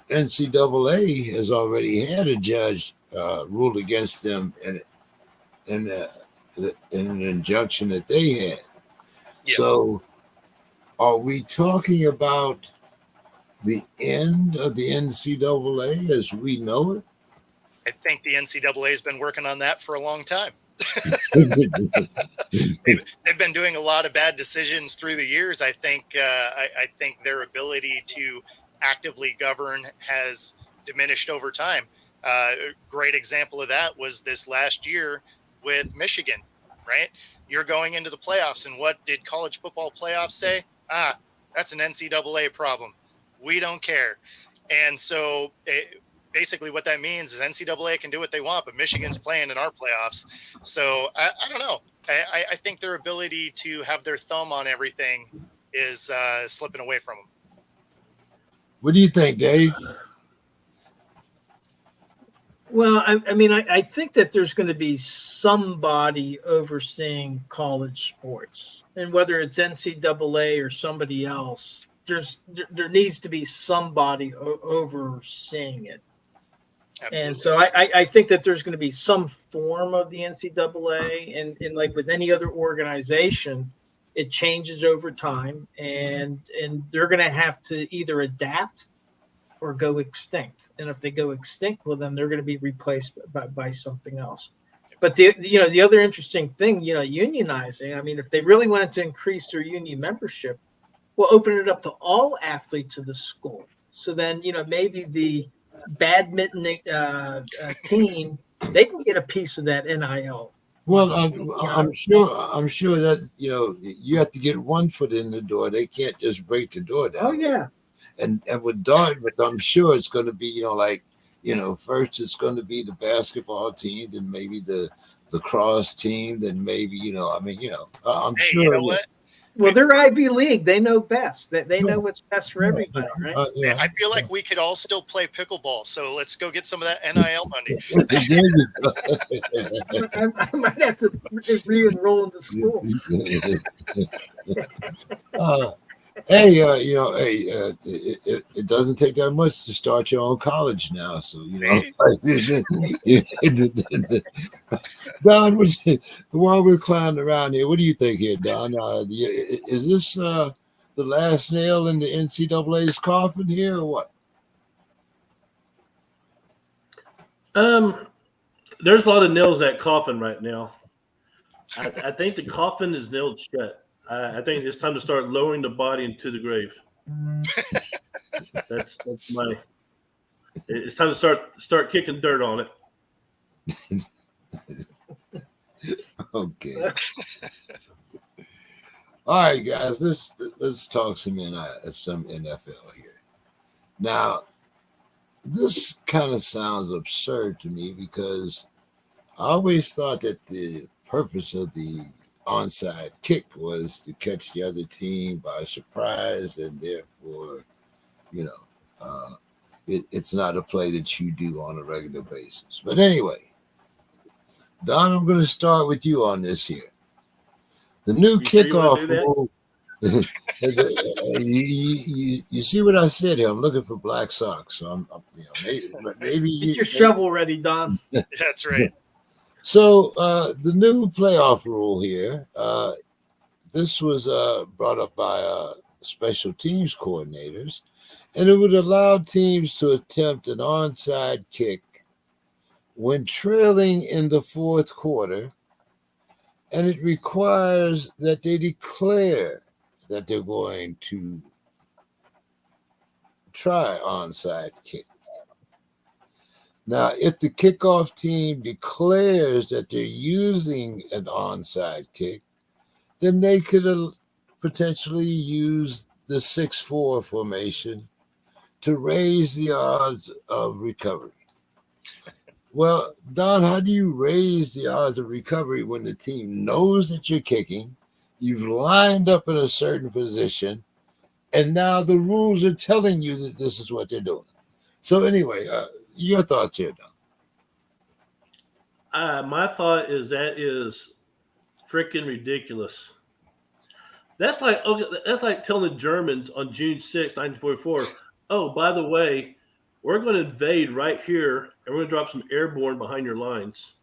NCAA has already had a judge rule against them in an injunction that they had. Yep. So are we talking about the end of the NCAA as we know it? I think the NCAA has been working on that for a long time. They've been doing a lot of bad decisions through the years. I think their ability to actively govern has diminished over time. A great example of that was this last year with Michigan, right? You're going into the playoffs, and what did college football playoffs say? That's an NCAA problem. We don't care. And so basically what that means is NCAA can do what they want, but Michigan's playing in our playoffs. So I don't know. I think their ability to have their thumb on everything is slipping away from them. What do you think, Dave? Well, I think that there's going to be somebody overseeing college sports, and whether it's NCAA or somebody else, there needs to be somebody overseeing it. Absolutely. And so I think that there's going to be some form of the NCAA, and like with any other organization, it changes over time, and they're going to have to either adapt or go extinct. And if they go extinct, well, then they're going to be replaced by something else. But the other interesting thing, unionizing. I mean, if they really wanted to increase their union membership, we'll open it up to all athletes of the school. So then, maybe the badminton team, they can get a piece of that NIL. Well, I'm sure that you have to get one foot in the door. They can't just break the door down. Oh yeah. And with Dartmouth, I'm sure it's going to be first it's going to be the basketball team, then maybe the lacrosse team, then maybe I'm sure. You know what? Well, they're Ivy League. They know best. They know what's best for everybody, right? Yeah. I feel like we could all still play pickleball. So let's go get some of that NIL money. I might have to re-enroll into school. It doesn't take that much to start your own college now. So Don, while we're clowning around here, what do you think here, Don? Is this the last nail in the NCAA's coffin here, or what? There's a lot of nails in that coffin right now. I think the coffin is nailed shut. I think it's time to start lowering the body into the grave. That's my. It's time to start kicking dirt on it. Okay. All right, guys. Let's talk some NFL here. Now, this kind of sounds absurd to me because I always thought that the purpose of the onside kick was to catch the other team by surprise, and therefore, it's not a play that you do on a regular basis. But anyway, Don, I'm going to start with you on this here. The new kickoff rule. You see what I said here? I'm looking for black socks. So maybe Get your shovel ready, Don. That's right. So the new playoff rule here. This was brought up by special teams coordinators, and it would allow teams to attempt an onside kick when trailing in the fourth quarter, and it requires that they declare that they're going to try onside kick. Now, if the kickoff team declares that they're using an onside kick, then they could potentially use the 6-4 formation to raise the odds of recovery. Well, Don, how do you raise the odds of recovery when the team knows that you're kicking, you've lined up in a certain position, and now the rules are telling you that this is what they're doing? So anyway, your thoughts here, Don. My thought is that is freaking ridiculous. That's like telling the Germans on June 6, 1944, oh, by the way, we're going to invade right here and we're going to drop some airborne behind your lines.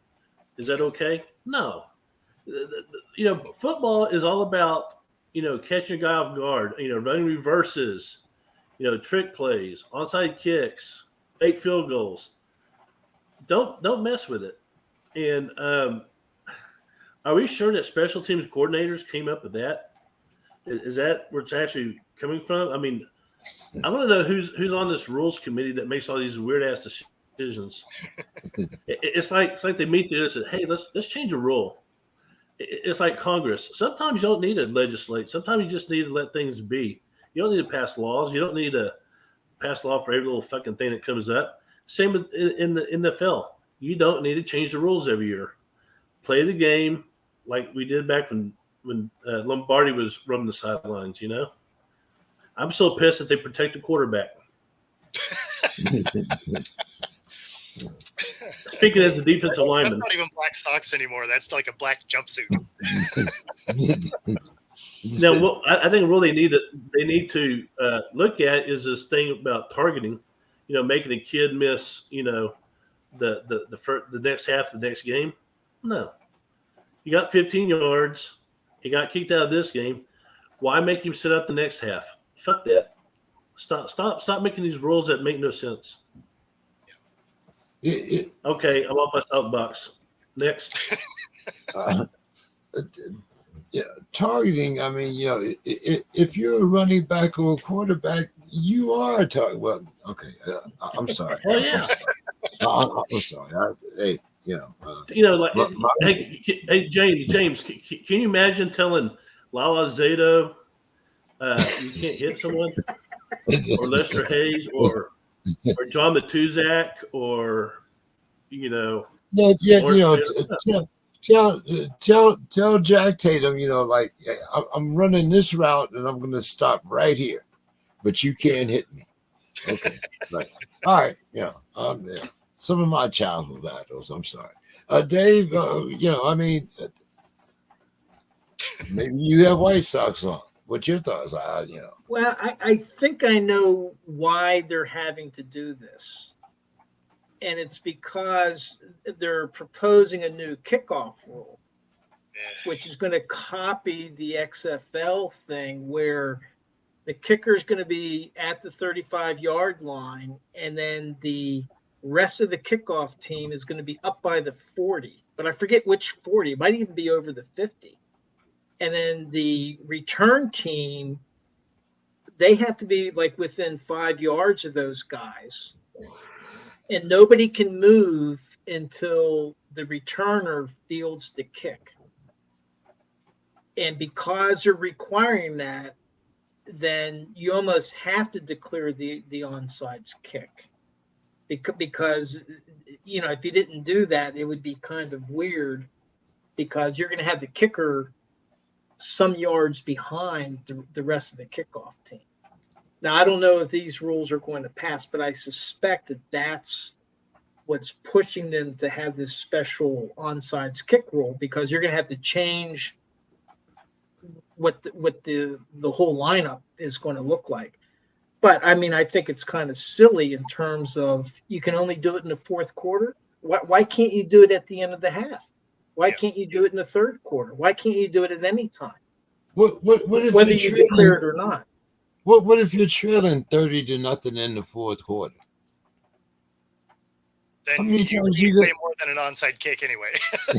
Is that okay? No. Football is all about, catching a guy off guard, running reverses, trick plays, onside kicks, fake field goals. Don't mess with it. And are we sure that special teams coordinators came up with that? Is that where it's actually coming from? I mean, I want to know who's on this rules committee that makes all these weird ass decisions. It's like they meet there and say, "Hey, let's change a rule." It's like Congress. Sometimes you don't need to legislate. Sometimes you just need to let things be. You don't need to pass laws. You don't need to pass law for every little fucking thing that comes up. Same in the NFL. You don't need to change the rules every year. Play the game like we did back when Lombardi was running the sidelines, I'm so pissed that they protect the quarterback. Speaking as the defensive lineman. That's not even black socks anymore. That's like a black jumpsuit. Now, I think what they need to look at is this thing about targeting, making a kid miss, the next half of the next game. No. You got 15 yards. He got kicked out of this game. Why make him sit out the next half? Fuck that. Stop making these rules that make no sense. Okay, I'm off my soapbox. Next. Targeting, I mean, if you're a running back or a quarterback, you are targeting. Well, okay, I'm sorry. Oh, yeah. I'm sorry. Hey, hey, James, can you imagine telling Lala Zato you can't hit someone, or Lester Hayes, or John Matuzak, or tell Jack Tatum, I'm running this route and I'm going to stop right here, but you can't hit me. Okay, right. All right, some of my childhood idols. I'm sorry, Dave. Maybe you have White Sox on. What's your thoughts? Well, I think I know why they're having to do this. And it's because they're proposing a new kickoff rule, which is going to copy the XFL thing where the kicker is going to be at the 35-yard line, and then the rest of the kickoff team is going to be up by the 40. But I forget which 40. It might even be over the 50. And then the return team, they have to be like within 5 yards of those guys. And nobody can move until the returner fields the kick. And because they're requiring that, then you almost have to declare the onside kick. Because, if you didn't do that, it would be kind of weird because you're going to have the kicker some yards behind the rest of the kickoff team. Now, I don't know if these rules are going to pass, but I suspect that that's what's pushing them to have this special onside kick rule, because you're going to have to change what the whole lineup is going to look like. But I mean, I think it's kind of silly in terms of you can only do it in the fourth quarter. Why can't you do it at the end of the half? Why can't you do it in the third quarter? Why can't you do it at any time? What if Whether you declare it or not. What if you're trailing 30-0 in the fourth quarter? Then How many you times need you way get? more than an onside kick anyway.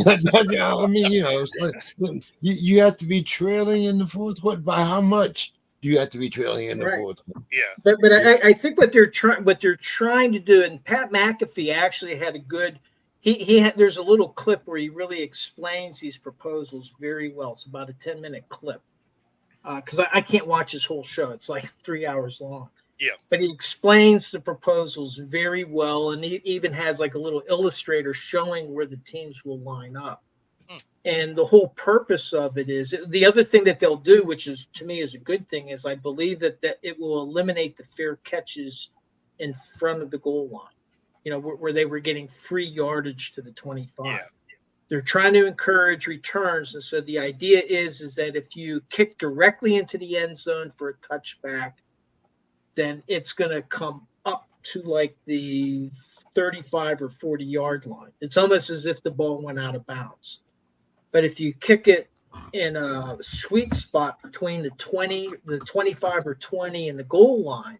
I mean, it's like, you have to be trailing in the fourth quarter. By how much do you have to be trailing in the fourth quarter? Yeah. But I think what they're trying to do, and Pat McAfee actually had a good. He had, there's a little clip where he really explains these proposals very well. It's about a 10-minute clip because I can't watch his whole show. It's like 3 hours long. Yeah. But he explains the proposals very well, and he even has like a little illustrator showing where the teams will line up. And the whole purpose of it is the other thing that they'll do, which is to me is a good thing, is I believe that it will eliminate the fair catches in front of the goal line. You know, where they were getting free yardage to the 25. Yeah. They're trying to encourage returns, and so the idea is that if you kick directly into the end zone for a touchback, then it's going to come up to like the 35 or 40-yard line. It's almost as if the ball went out of bounds. But if you kick it in a sweet spot between the 25 or 20 and the goal line,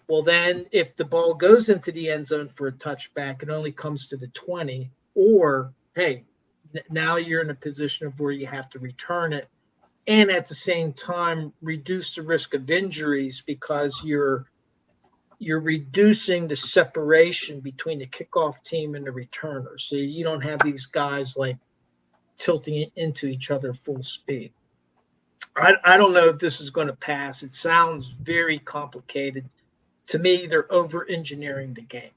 well, then if the ball goes into the end zone for a touchback, it only comes to the 20. Or, hey, now you're in a position of where you have to return it. And at the same time, reduce the risk of injuries because you're reducing the separation between the kickoff team and the returner. So you don't have these guys like tilting into each other full speed. I don't know if this is going to pass. It sounds very complicated. To me, they're over-engineering the game.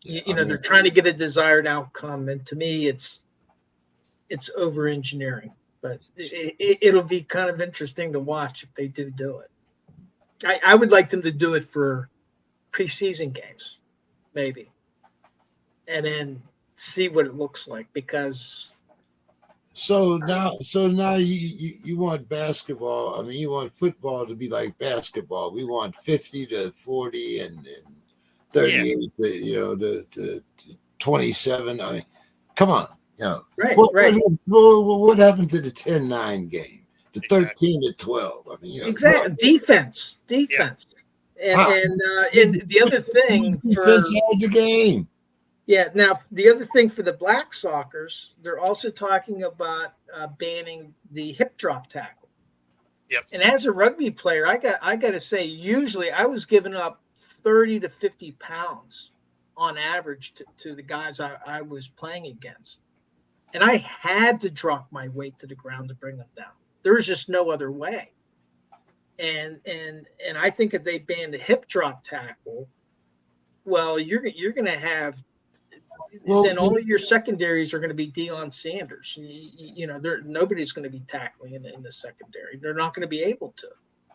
Yeah, they're trying to get a desired outcome, and to me, it's over-engineering. But it'll be kind of interesting to watch if they do it. I would like them to do it for preseason games, maybe, and then see what it looks like. Because so now you want basketball. I mean, you want football to be like basketball. We want 50 to 40 and 38 to 27. I mean, come on. Right. What happened to the 10-9 game? The 13 to 12. I mean, exactly. Defense. Yeah. And the other thing defense had the game. Yeah. Now the other thing for the Black Sockers, they're also talking about banning the hip drop tackle. Yep. And as a rugby player, I got to say, usually I was giving up 30 to 50 pounds on average to the guys I was playing against. And I had to drop my weight to the ground to bring them down. There was just no other way. And I think if they ban the hip drop tackle, well, you're going to have then all of your secondaries are going to be Deion Sanders. Nobody's going to be tackling in the secondary. They're not going to be able to.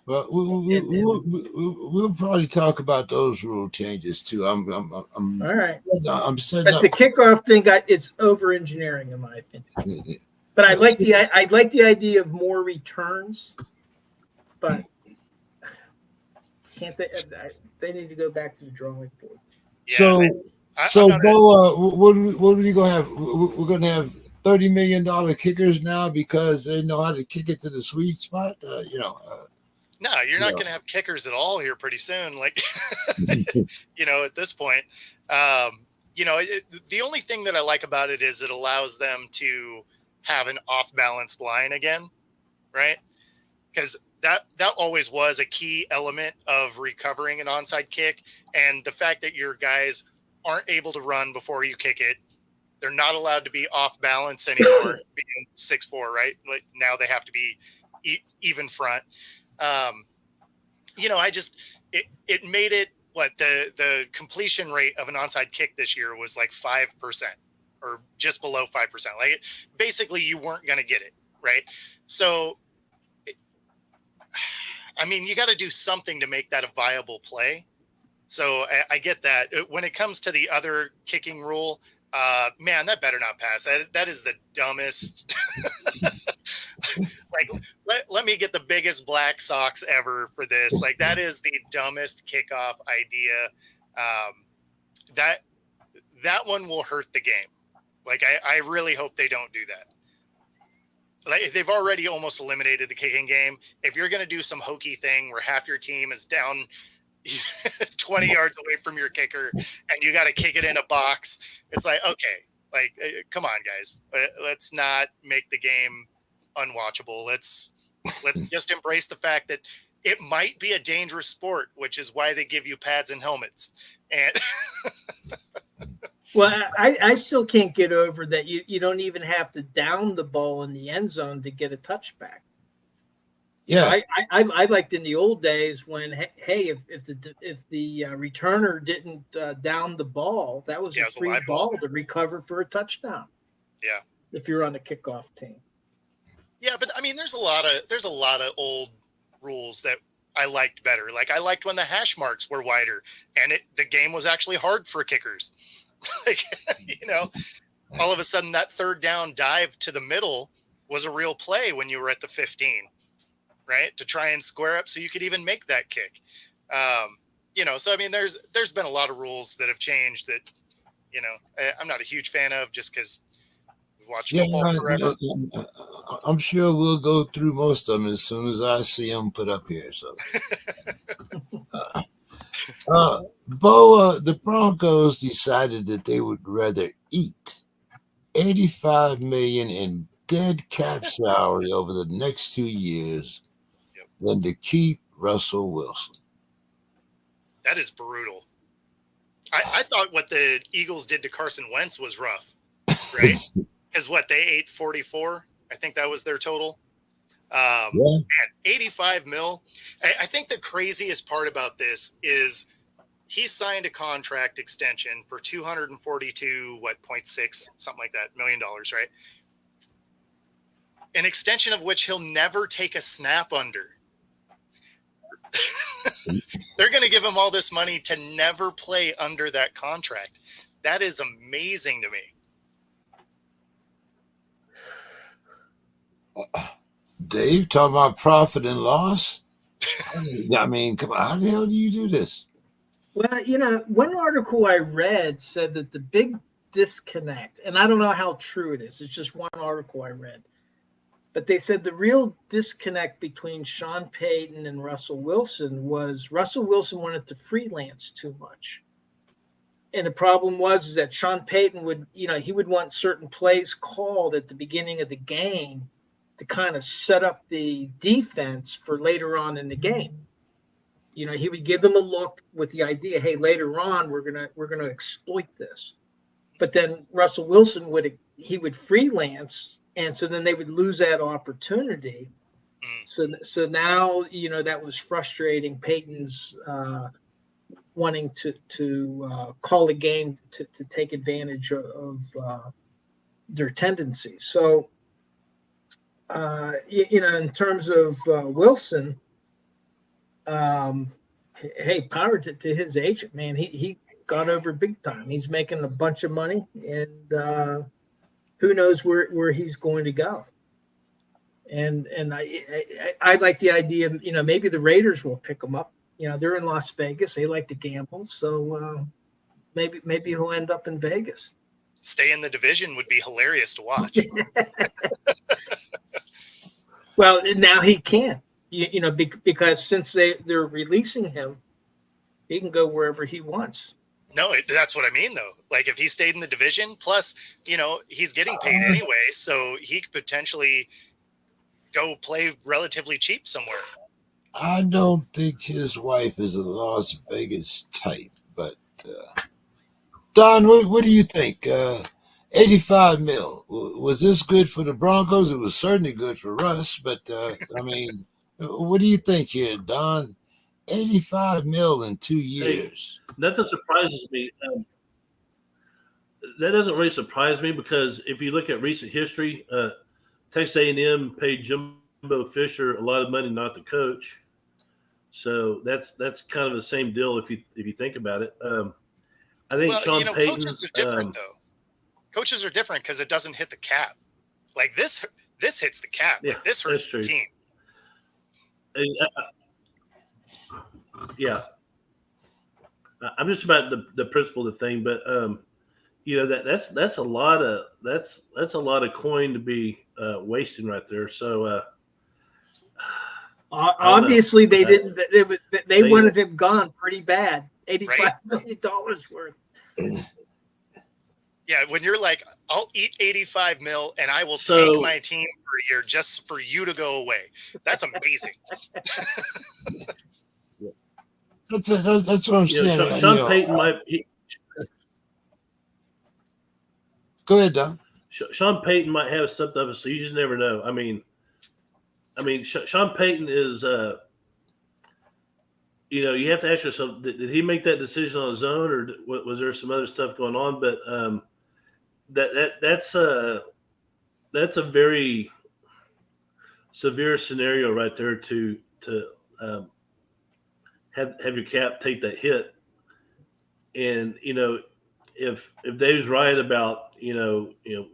Well, we'll probably talk about those rule changes too. I'm all right. I'm setting but the kickoff thing, it's over engineering in my opinion. But I like the idea of more returns. But can't they need to go back to the drawing board? Yeah, so Bo, what are we gonna have? We're gonna have $30 million kickers now because they know how to kick it to the sweet spot. No, you're not going to have kickers at all here pretty soon. Like, at this point, the only thing that I like about it is it allows them to have an off-balanced line again, right? Because that always was a key element of recovering an onside kick. And the fact that your guys aren't able to run before you kick it, they're not allowed to be off balance anymore, being 6'4", right? Like now they have to be even front. It made it the completion rate of an onside kick this year was like 5% or just below 5%. Like basically you weren't going to get it. Right. So, you got to do something to make that a viable play. So I get that. When it comes to the other kicking rule, man, that better not pass. That is the dumbest. Like, let me get the biggest black socks ever for this. Like, that is the dumbest kickoff idea. That one will hurt the game. Like, I really hope they don't do that. Like, they've already almost eliminated the kicking game. If you're going to do some hokey thing where half your team is down 20 yards away from your kicker and you got to kick it in a box, it's like, okay, like, come on, guys. Let's not make the game unwatchable. Let's just embrace the fact that it might be a dangerous sport, which is why they give you pads and helmets. And well, I still can't get over that you don't even have to down the ball in the end zone to get a touchback. Yeah, I liked in the old days when, hey, if the returner didn't down the ball, that was a free ball to recover for a touchdown. Yeah, if you're on the kickoff team. Yeah, but I mean, there's a lot of old rules that I liked better. Like, I liked when the hash marks were wider and the game was actually hard for kickers. Like, all of a sudden that third down dive to the middle was a real play when you were at the 15, right? To try and square up so you could even make that kick. So I mean, there's been a lot of rules that have changed that, I'm not a huge fan of, just because we've watched football forever. I'm sure we'll go through most of them as soon as I see them put up here. So, Bo, the Broncos decided that they would rather eat $85 million in dead cap salary over the next 2 years than to keep Russell Wilson. That is brutal. I thought what the Eagles did to Carson Wentz was rough, right? Because they ate 44. I think that was their total. Man, 85 mil. I think the craziest part about this is he signed a contract extension for 242.6 something like that $1 million, right? An extension of which he'll never take a snap under. They're going to give him all this money to never play under that contract. That is amazing to me. Dave, talking about profit and loss. I mean, come on, how the hell do you do this? Well, one article I read said that the big disconnect, and I don't know how true it is, it's just one article I read, but they said the real disconnect between Sean Payton and Russell Wilson was Russell Wilson wanted to freelance too much. And the problem was that Sean Payton would want certain plays called at the beginning of the game to kind of set up the defense for later on in the game. He would give them a look with the idea, hey, later on we're gonna exploit this. But then Russell Wilson would freelance, and so then they would lose that opportunity. So now that was frustrating Peyton's wanting to call a game to take advantage of their tendencies. So in terms of Wilson. Hey, power to his agent, man. He got over big time. He's making a bunch of money, and who knows where he's going to go. And I like the idea of, maybe the Raiders will pick him up. They're in Las Vegas. They like to gamble, so maybe he'll end up in Vegas. Stay in the division would be hilarious to watch. Well, now he can. Because since they're releasing him, he can go wherever he wants. No, that's what I mean, though. Like, if he stayed in the division, plus, he's getting paid anyway, so he could potentially go play relatively cheap somewhere. I don't think his wife is a Las Vegas type, but Don, what do you think? 85 mil. Was this good for the Broncos? It was certainly good for Russ, but I mean, what do you think here, Don? 85 mil in 2 years. Hey, nothing surprises me. That doesn't really surprise me, because if you look at recent history, Texas A&M paid Jimbo Fisher a lot of money not to coach. So that's kind of the same deal if you think about it. I think Sean Payton. Coaches are different though. Coaches are different because it doesn't hit the cap. Like this this hits the cap. Yeah, Like, this hurts the team. And, yeah, I'm just about the principle of the thing, but that's a lot of coin to be wasting right there. So obviously they didn't. They wanted him gone pretty bad. $85 million worth. Yeah, when you're like, I'll eat 85 mil and I will take my team for a year just for you to go away. That's amazing. That's what I'm saying. Sean Payton might. Go ahead, Don. Sean Payton might have something up his sleeve. You just never know. I mean, Sean Payton is. You have to ask yourself: did he make that decision on his own, or was there some other stuff going on? But that's a very severe scenario right there to have your cap take that hit. And if Dave's right about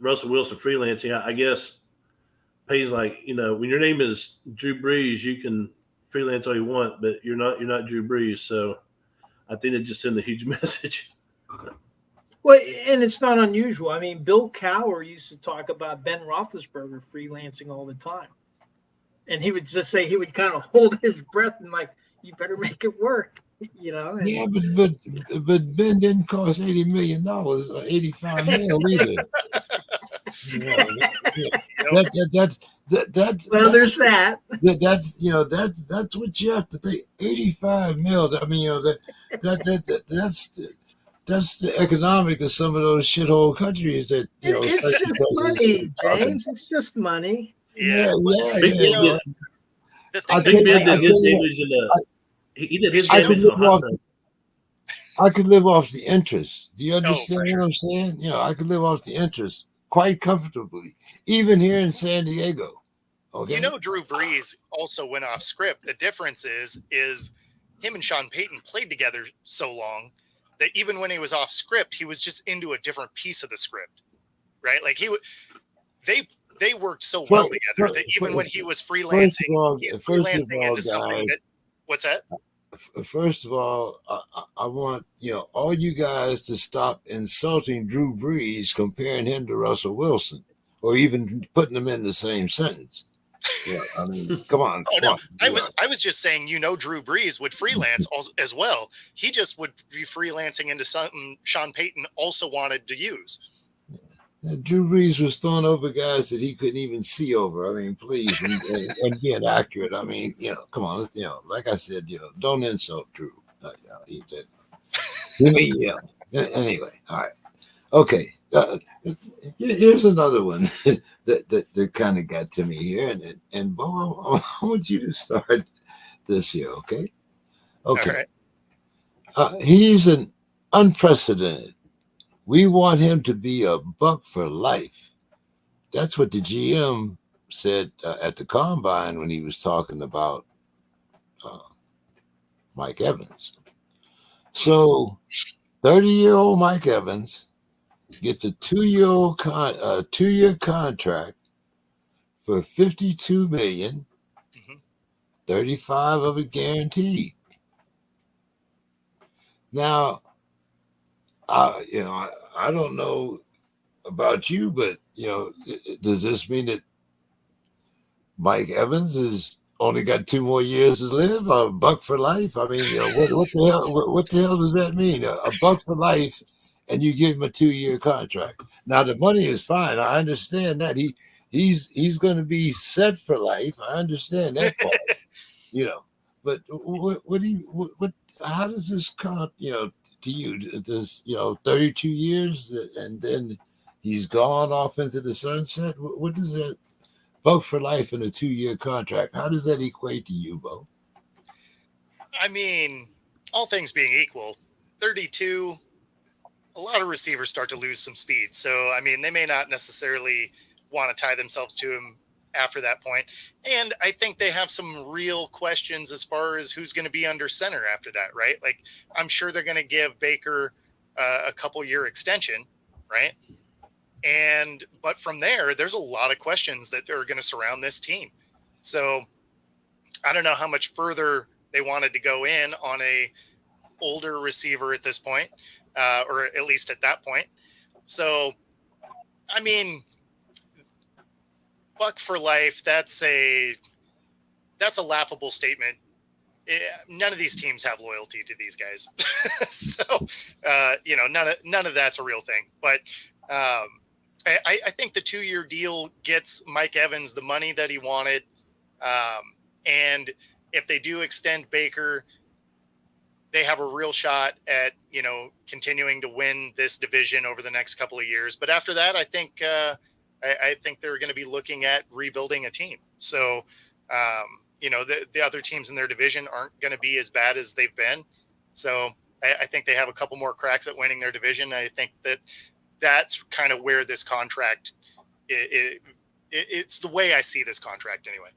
Russell Wilson freelancing, I guess Payne's like, when your name is Drew Brees, you can freelance all you want, but you're not Drew Brees. So I think it just sent a huge message. Well, and it's not unusual. I mean, Bill Cowher used to talk about Ben Roethlisberger freelancing all the time, and he would just say, he would kind of hold his breath and like, you better make it work, And, yeah, but Ben didn't cost $80 million or $85 million either. There's that. That's what you have to think. 85 mil. I mean, that's the economic of some of those shithole countries that it's just money, James. It's just money. Yeah. I think Ben did his damage he did his damage. I could live off the interest. Do you understand what I'm saying? I could live off the interest quite comfortably, even here in San Diego. Okay. Drew Brees also went off script. The difference is him and Sean Payton played together so long that even when he was off script, he was just into a different piece of the script, right? Like they worked so well together that even when he was freelancing, into something that. What's that? First of all, I want all you guys to stop insulting Drew Brees, comparing him to Russell Wilson, or even putting them in the same sentence. Yeah, I mean, come on. I was just saying, Drew Brees would freelance as well. He just would be freelancing into something Sean Payton also wanted to use. Drew Brees was throwing over guys that he couldn't even see over. I mean, please, and being accurate. I mean, come on, like I said, don't insult Drew. He did. Anyway, all right, okay. Here's another one that kind of got to me here, and Bo, I want you to start this here, okay? Okay. All right. He's an unprecedented. We want him to be a buck for life. That's what the GM said at the combine when he was talking about Mike Evans. So 30-year-old Mike Evans gets a two-year contract for $52 million, 35 of it guaranteed. Now, I don't know about you, but does this mean that Mike Evans has only got 2 more years to live, a buck for life? I mean, what the hell does that mean? A buck for life, and you give him a 2-year contract. Now the money is fine. I understand that he's going to be set for life. I understand that part. But what? How does this count? To you, does 32 years, and then he's gone off into the sunset? What does that buck for life in a 2-year contract? How does that equate to you, Bo? I mean, all things being equal, 32. A lot of receivers start to lose some speed, so I mean, they may not necessarily want to tie themselves to him after that point. And I think they have some real questions as far as who's going to be under center after that, right? Like, I'm sure they're going to give Baker a couple-year extension, right? But from there's a lot of questions that are going to surround this team. So I don't know how much further they wanted to go in on a older receiver at this point, or at least at that point. So, I mean, Buck for life, that's a laughable statement. None of these teams have loyalty to these guys. So, none of that's a real thing. But I think the 2-year deal gets Mike Evans the money that he wanted. And if they do extend Baker, they have a real shot at, continuing to win this division over the next couple of years. But after that, I think they're going to be looking at rebuilding a team. So, the other teams in their division aren't going to be as bad as they've been. So I think they have a couple more cracks at winning their division. I think that's kind of where this contract, it's the way I see this contract anyway.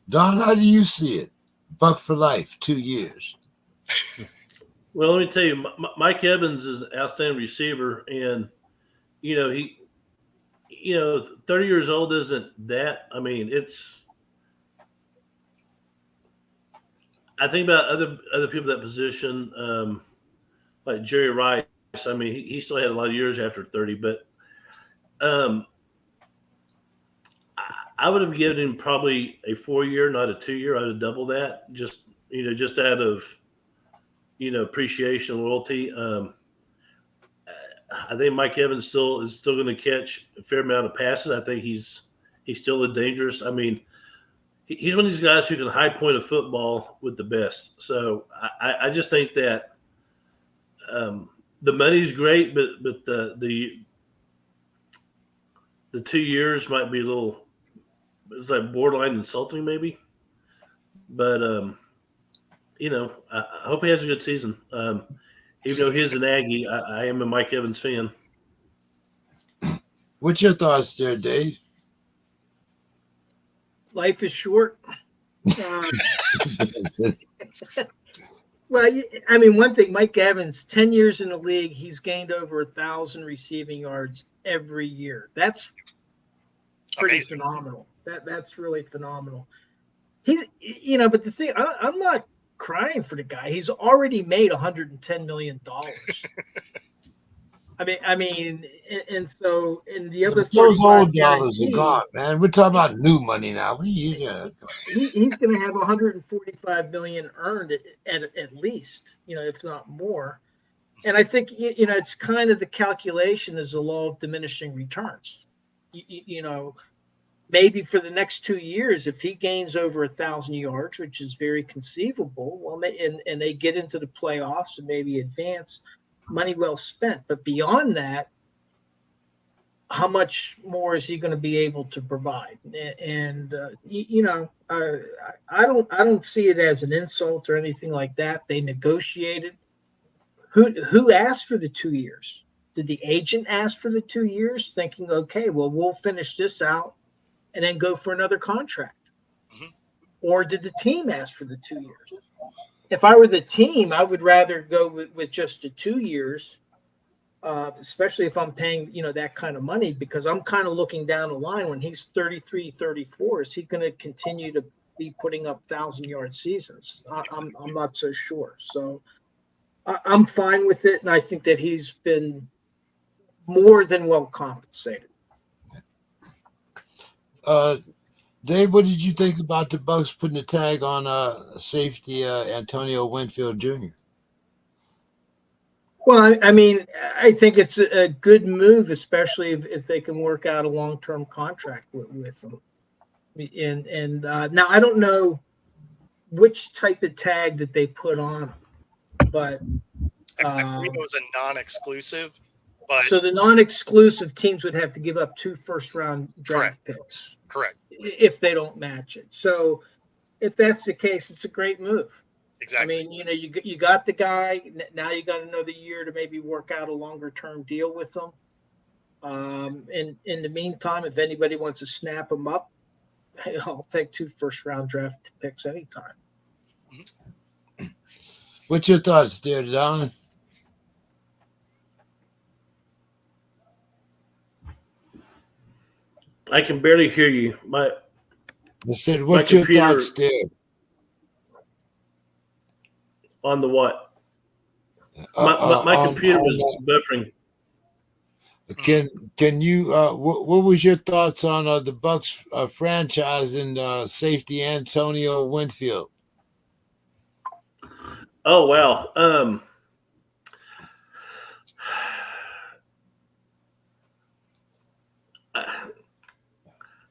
Don, how do you see it? Buck for life, 2 years. Well, let me tell you, Mike Evans is an outstanding receiver, and he 30 years old isn't that. I mean, I think about other people in that position, like Jerry Rice. I mean, he still had a lot of years after 30, but I would have given him probably a 4-year, not a 2-year. I would have doubled that, just out of appreciation and loyalty. I think Mike Evans is still going to catch a fair amount of passes. I think he's still a dangerous. I mean, he's one of these guys who can high point a football with the best. So I just think that the money's great, but the 2 years might be a little. It's like borderline insulting, maybe. But I hope he has a good season. Even though he's an Aggie, I am a Mike Evans fan. What's your thoughts there, Dave? Life is short. Well, I mean, one thing, Mike Evans, 10 years in the league, he's gained over 1,000 receiving yards every year. That's pretty amazing. Phenomenal. That's really phenomenal. He's, but the thing, I'm not crying for the guy. He's already made $110 million. I mean, and so, and the other those old dollars are gone, man. We're talking about new money now. What are you gonna? He's going to have 145 million earned at least, if not more. And I think it's kind of the calculation is the law of diminishing returns. Maybe for the next 2 years, if he gains over 1,000 yards, which is very conceivable, well, and they get into the playoffs and maybe advance, money well spent. But beyond that, how much more is he going to be able to provide? And I don't see it as an insult or anything like that. They negotiated. Who asked for the 2 years? Did the agent ask for the 2 years, thinking, okay, well, we'll finish this out and then go for another contract? Mm-hmm. Or did the team ask for the 2 years? If I were the team, I would rather go with just the 2 years, especially if I'm paying, that kind of money, because I'm kind of looking down the line when he's 33, 34. Is he going to continue to be putting up 1,000-yard seasons? I'm not so sure. So I'm fine with it, and I think that he's been more than well compensated. Dave, what did you think about the Bucs putting the tag on safety Antonio Winfield Jr.? Well, I mean, I think it's a good move, especially if they can work out a long-term contract with them. And now I don't know which type of tag that they put on him, but I believe it was a non-exclusive. But so the non-exclusive teams would have to give up 2 first-round draft picks. Correct. If they don't match it. So if that's the case, it's a great move. Exactly. I mean, you got the guy. Now you got another year to maybe work out a longer-term deal with them. And in the meantime, if anybody wants to snap him up, I'll take 2 first-round draft picks anytime. Mm-hmm. What's your thoughts there, Don? I can barely hear you. I said, what's my your computer- thoughts there? On the what? My computer on was buffering. Can you what was your thoughts on the Bucks franchise and safety Antonio Winfield? Oh wow.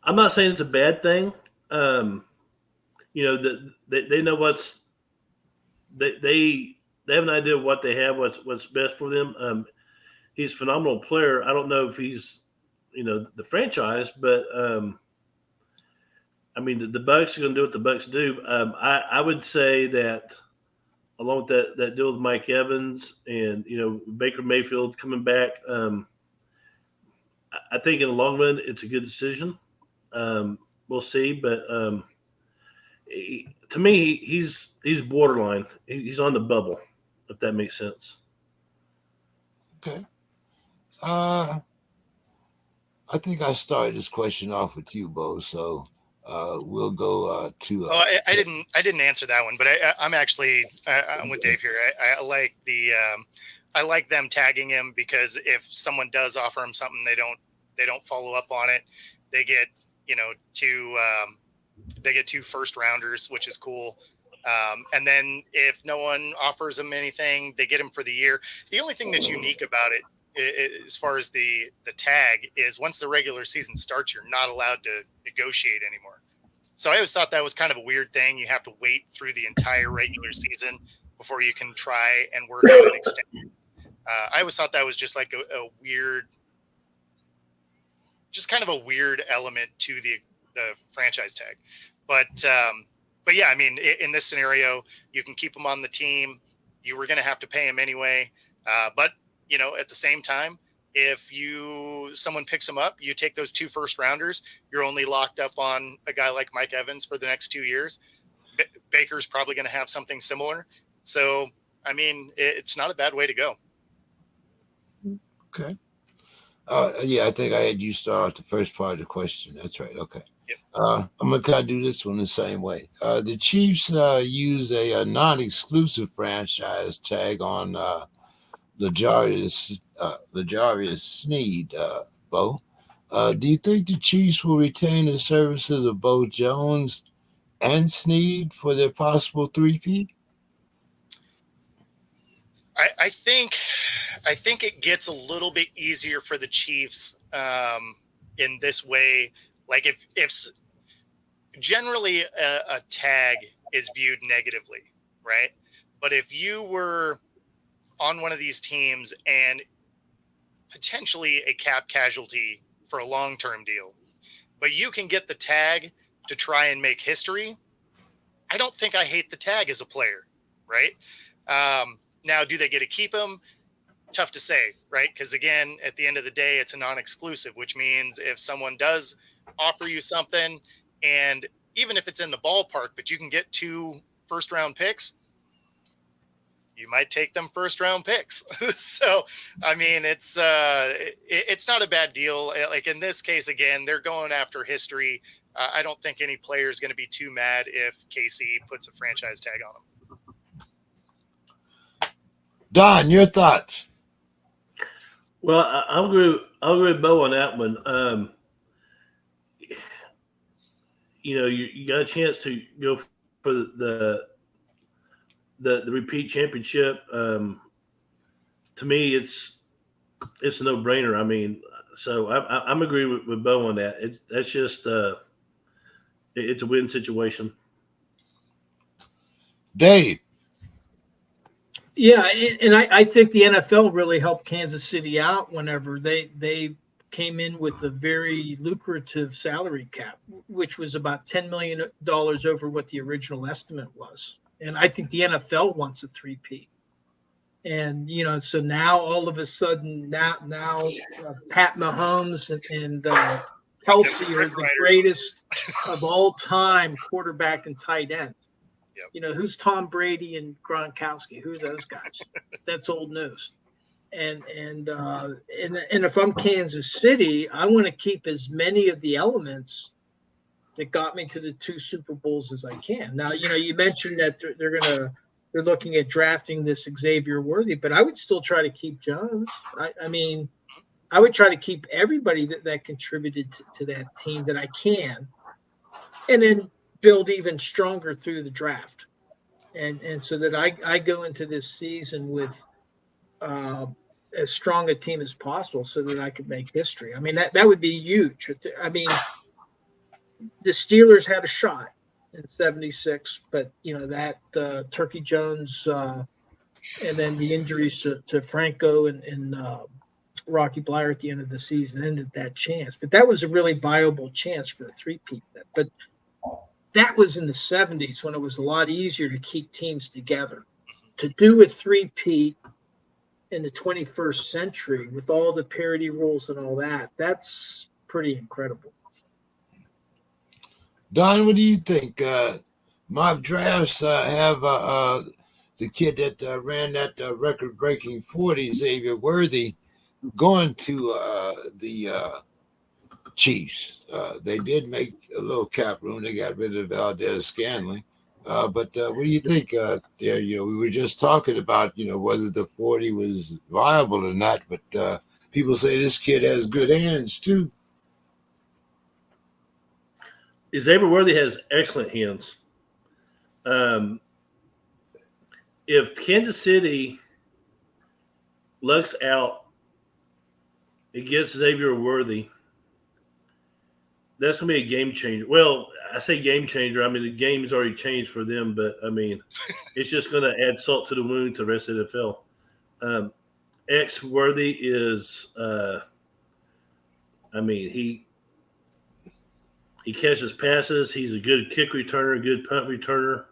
I'm not saying it's a bad thing. You know, they know what's they have an idea of what they have, what's best for them. He's a phenomenal player. I don't know if he's, you know, the franchise, but I mean the Bucks are going to do what the Bucks do. I would say that along with that deal with Mike Evans and, you know, Baker Mayfield coming back, I think in the long run it's a good decision. We'll see, but to me he's borderline. He's on the bubble, if that makes sense. Okay. I think I started this question off with you, Bo. So we'll go to. I didn't answer that one, but I'm actually I'm with Dave here. I like I like them tagging him, because if someone does offer him something, they don't follow up on it. They get, you know, two first rounders, which is cool. And then if no one offers them anything, they get him for the year. The only thing that's unique about it, as far as the tag, is once the regular season starts, you're not allowed to negotiate anymore. So I always thought that was kind of a weird thing. You have to wait through the entire regular season before you can try and work on an extension. I always thought that was just like a weird, just kind of a weird element to the franchise tag. But yeah, I mean, in this scenario, you can keep him on the team. You were going to have to pay him anyway. But, you know, at the same time, if someone picks him up, you take those 2 first rounders, you're only locked up on a guy like Mike Evans for the next 2 years. Baker's probably going to have something similar. So, I mean, it's not a bad way to go. Okay. Yeah, I think I had you start the first part of the question. That's right. Okay. Yep. I'm going to kind of do this one the same way. The Chiefs use a non-exclusive franchise tag on L'Jarius Sneed, Bo. Do you think the Chiefs will retain the services of both Jones and Sneed for their possible three-peat? I think it gets a little bit easier for the Chiefs in this way. Like if generally a tag is viewed negatively, right? But if you were on one of these teams and potentially a cap casualty for a long-term deal, but you can get the tag to try and make history, I don't think I hate the tag as a player, right? Now, do they get to keep him? Tough to say, right? Because again, at the end of the day, it's a non-exclusive, which means if someone does offer you something, and even if it's in the ballpark, but you can get 2 first-round picks, you might take them first-round picks. So, I mean, it's not a bad deal. Like in this case, again, they're going after history. I don't think any player is going to be too mad if KC puts a franchise tag on them. Don, your thoughts? Well, I'll agree with Bo on that one. You know, you got a chance to go for the repeat championship. To me, it's a no-brainer. I mean, so I'm agree with Bo on that. That's just it's a win situation. Dave. Yeah, and I think the NFL really helped Kansas City out whenever they came in with a very lucrative salary cap, which was about $10 million over what the original estimate was. And I think the NFL wants a three-peat. And, you know, so now all of a sudden, now Pat Mahomes and Kelsey are the greatest of all time quarterback and tight end. Yep. You know, who's Tom Brady and Gronkowski? Who are those guys? That's old news. And if I'm Kansas City, I want to keep as many of the elements that got me to the 2 Super Bowls as I can. Now, you mentioned that they're looking at drafting this Xavier Worthy, but I would still try to keep Jones. I mean, I would try to keep everybody that contributed to that team that I can, and then build even stronger through the draft. And so that I go into this season with as strong a team as possible so that I could make history. I mean, that would be huge. I mean, the Steelers had a shot in '76, but that Turkey Jones and then the injuries to Franco and Rocky Blyer at the end of the season ended that chance. But that was a really viable chance for a three-peat. But that was in the '70s when it was a lot easier to keep teams together. To do a three-peat in the 21st century with all the parity rules and all that's pretty incredible. Don, what do you think? Mock drafts have the kid that ran that record-breaking 40, Xavier Worthy, going to the Chiefs. They did make a little cap room. They got rid of Valdez Scanlon. But what do you think there? We were just talking about, whether the 40 was viable or not. But people say this kid has good hands, too. Xavier Worthy has excellent hands. If Kansas City lucks out against Xavier Worthy, that's going to be a game changer. Well, I say game changer. I mean, the game has already changed for them, but, I mean, it's just going to add salt to the wound to the rest of the NFL. X Worthy is he catches passes. He's a good kick returner, good punt returner.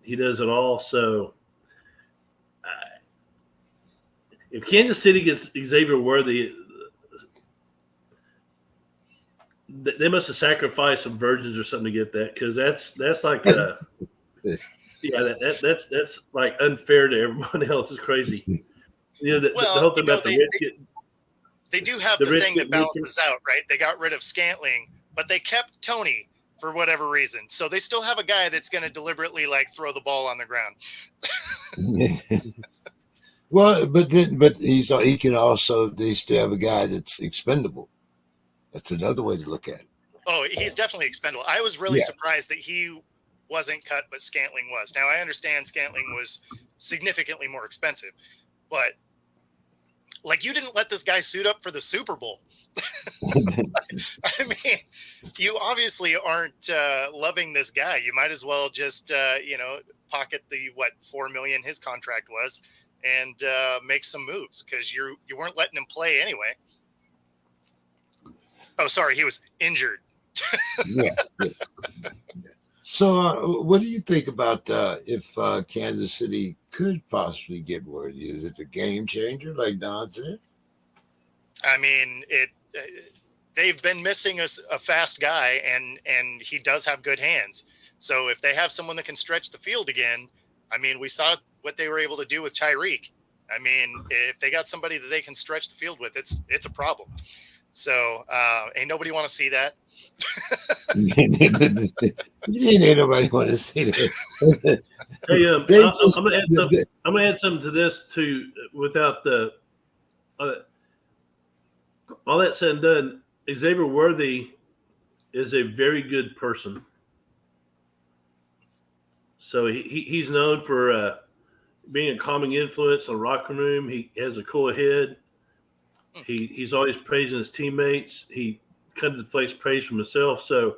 He does it all. So if Kansas City gets Xavier Worthy, they must have sacrificed some virgins or something to get that, because that's like that's like unfair to everyone else. It's crazy. The whole thing about the Redskins. They do have the thing that balances out, right? They got rid of Scantling, but they kept Tony for whatever reason. So they still have a guy that's going to deliberately throw the ball on the ground. Well, but he can also, they still have a guy that's expendable. That's another way to look at it. Oh, he's definitely expendable. I was really surprised that he wasn't cut, but Scantling was. Now I understand Scantling was significantly more expensive, but you didn't let this guy suit up for the Super Bowl. I mean, you obviously aren't loving this guy. You might as well just, pocket the $4 million his contract was and make some moves, because you weren't letting him play anyway. Oh, sorry, he was injured. Yeah. So, what do you think about if Kansas City could possibly get Worthy? Is it a game changer, like Don said? I mean, they've been missing a fast guy, and he does have good hands. So if they have someone that can stretch the field again, I mean, we saw what they were able to do with Tyreek. I mean, if they got somebody that they can stretch the field with, it's a problem. So ain't nobody want to see that. Ain't nobody want to see that. Hey, I'm gonna add something to this too. Without the all that said and done, Xavier Worthy is a very good person. So he's known for being a calming influence on the locker room. He has a cool head. He's always praising his teammates. He kind of deflects praise from himself. So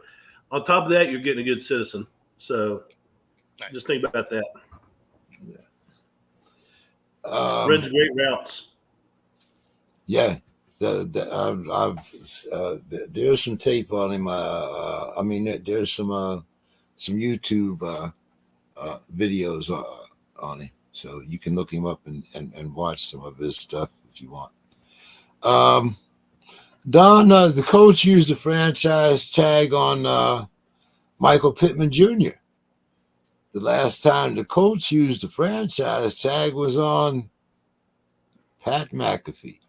on top of that, you're getting a good citizen. So just think about that. Yeah. Runs great routes. Yeah. There's some tape on him. There's some YouTube videos on him. So you can look him up and watch some of his stuff if you want. Don, the coach used the franchise tag on Michael Pittman Jr. The last time the coach used the franchise tag was on Pat McAfee.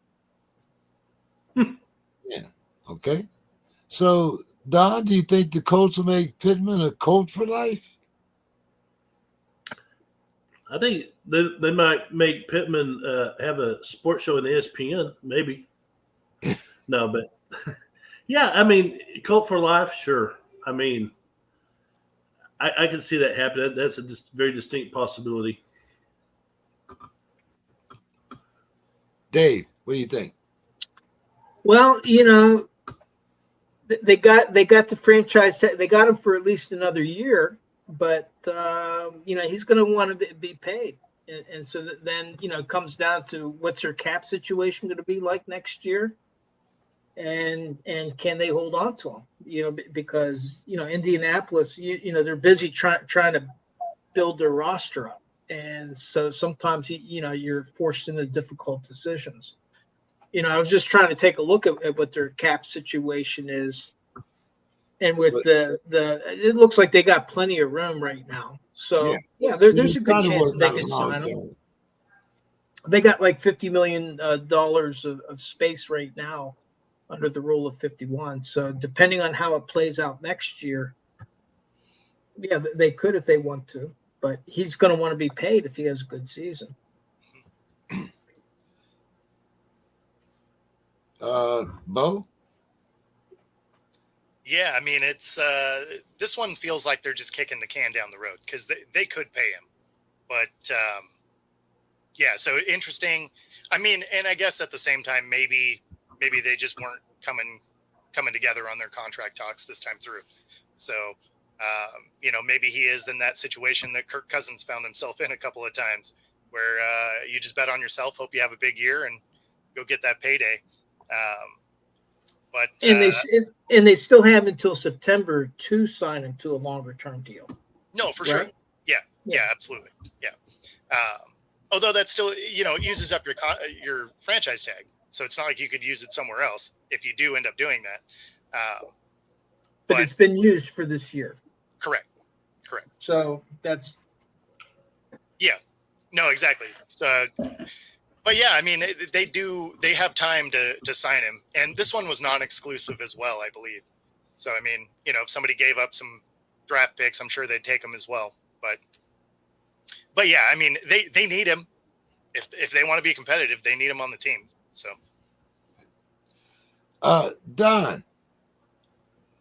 Yeah. Okay. So, Don, do you think the Colts will make Pittman a Colt for life? I think they might make Pittman have a sports show in ESPN, maybe. No, but yeah, I mean, Colt for life, sure. I mean, I can see that happen. That's a very distinct possibility. Dave, what do you think? Well, they got the franchise. They got him for at least another year, but he's going to want to be paid, and so then it comes down to what's their cap situation going to be like next year, and can they hold on to him? Because Indianapolis, they're busy trying to build their roster up, and so sometimes you're forced into difficult decisions. I was just trying to take a look at what their cap situation is. And with it looks like they got plenty of room right now. So, there's a good chance they can sign them. They got like $50 million of space right now under the rule of 51. So, depending on how it plays out next year, they could if they want to. But he's going to want to be paid if he has a good season. Bo? Yeah, I mean, it's this one feels like they're just kicking the can down the road because they could pay him. But, so interesting. I mean, and I guess at the same time, maybe they just weren't coming together on their contract talks this time through. So, maybe he is in that situation that Kirk Cousins found himself in a couple of times where you just bet on yourself, hope you have a big year, and go get that payday. But they still have until September to sign him to a longer term deal. No, for sure. Yeah, absolutely. Yeah. Although that still, it uses up your franchise tag. So it's not like you could use it somewhere else if you do end up doing that. But it's been used for this year. Correct. So that's. Yeah, no, exactly. So, but yeah, I mean, they have time to sign him. And this one was non-exclusive as well, I believe. So, I mean, if somebody gave up some draft picks, I'm sure they'd take them as well. But yeah, I mean, they need him. If they want to be competitive, they need him on the team. So, Don,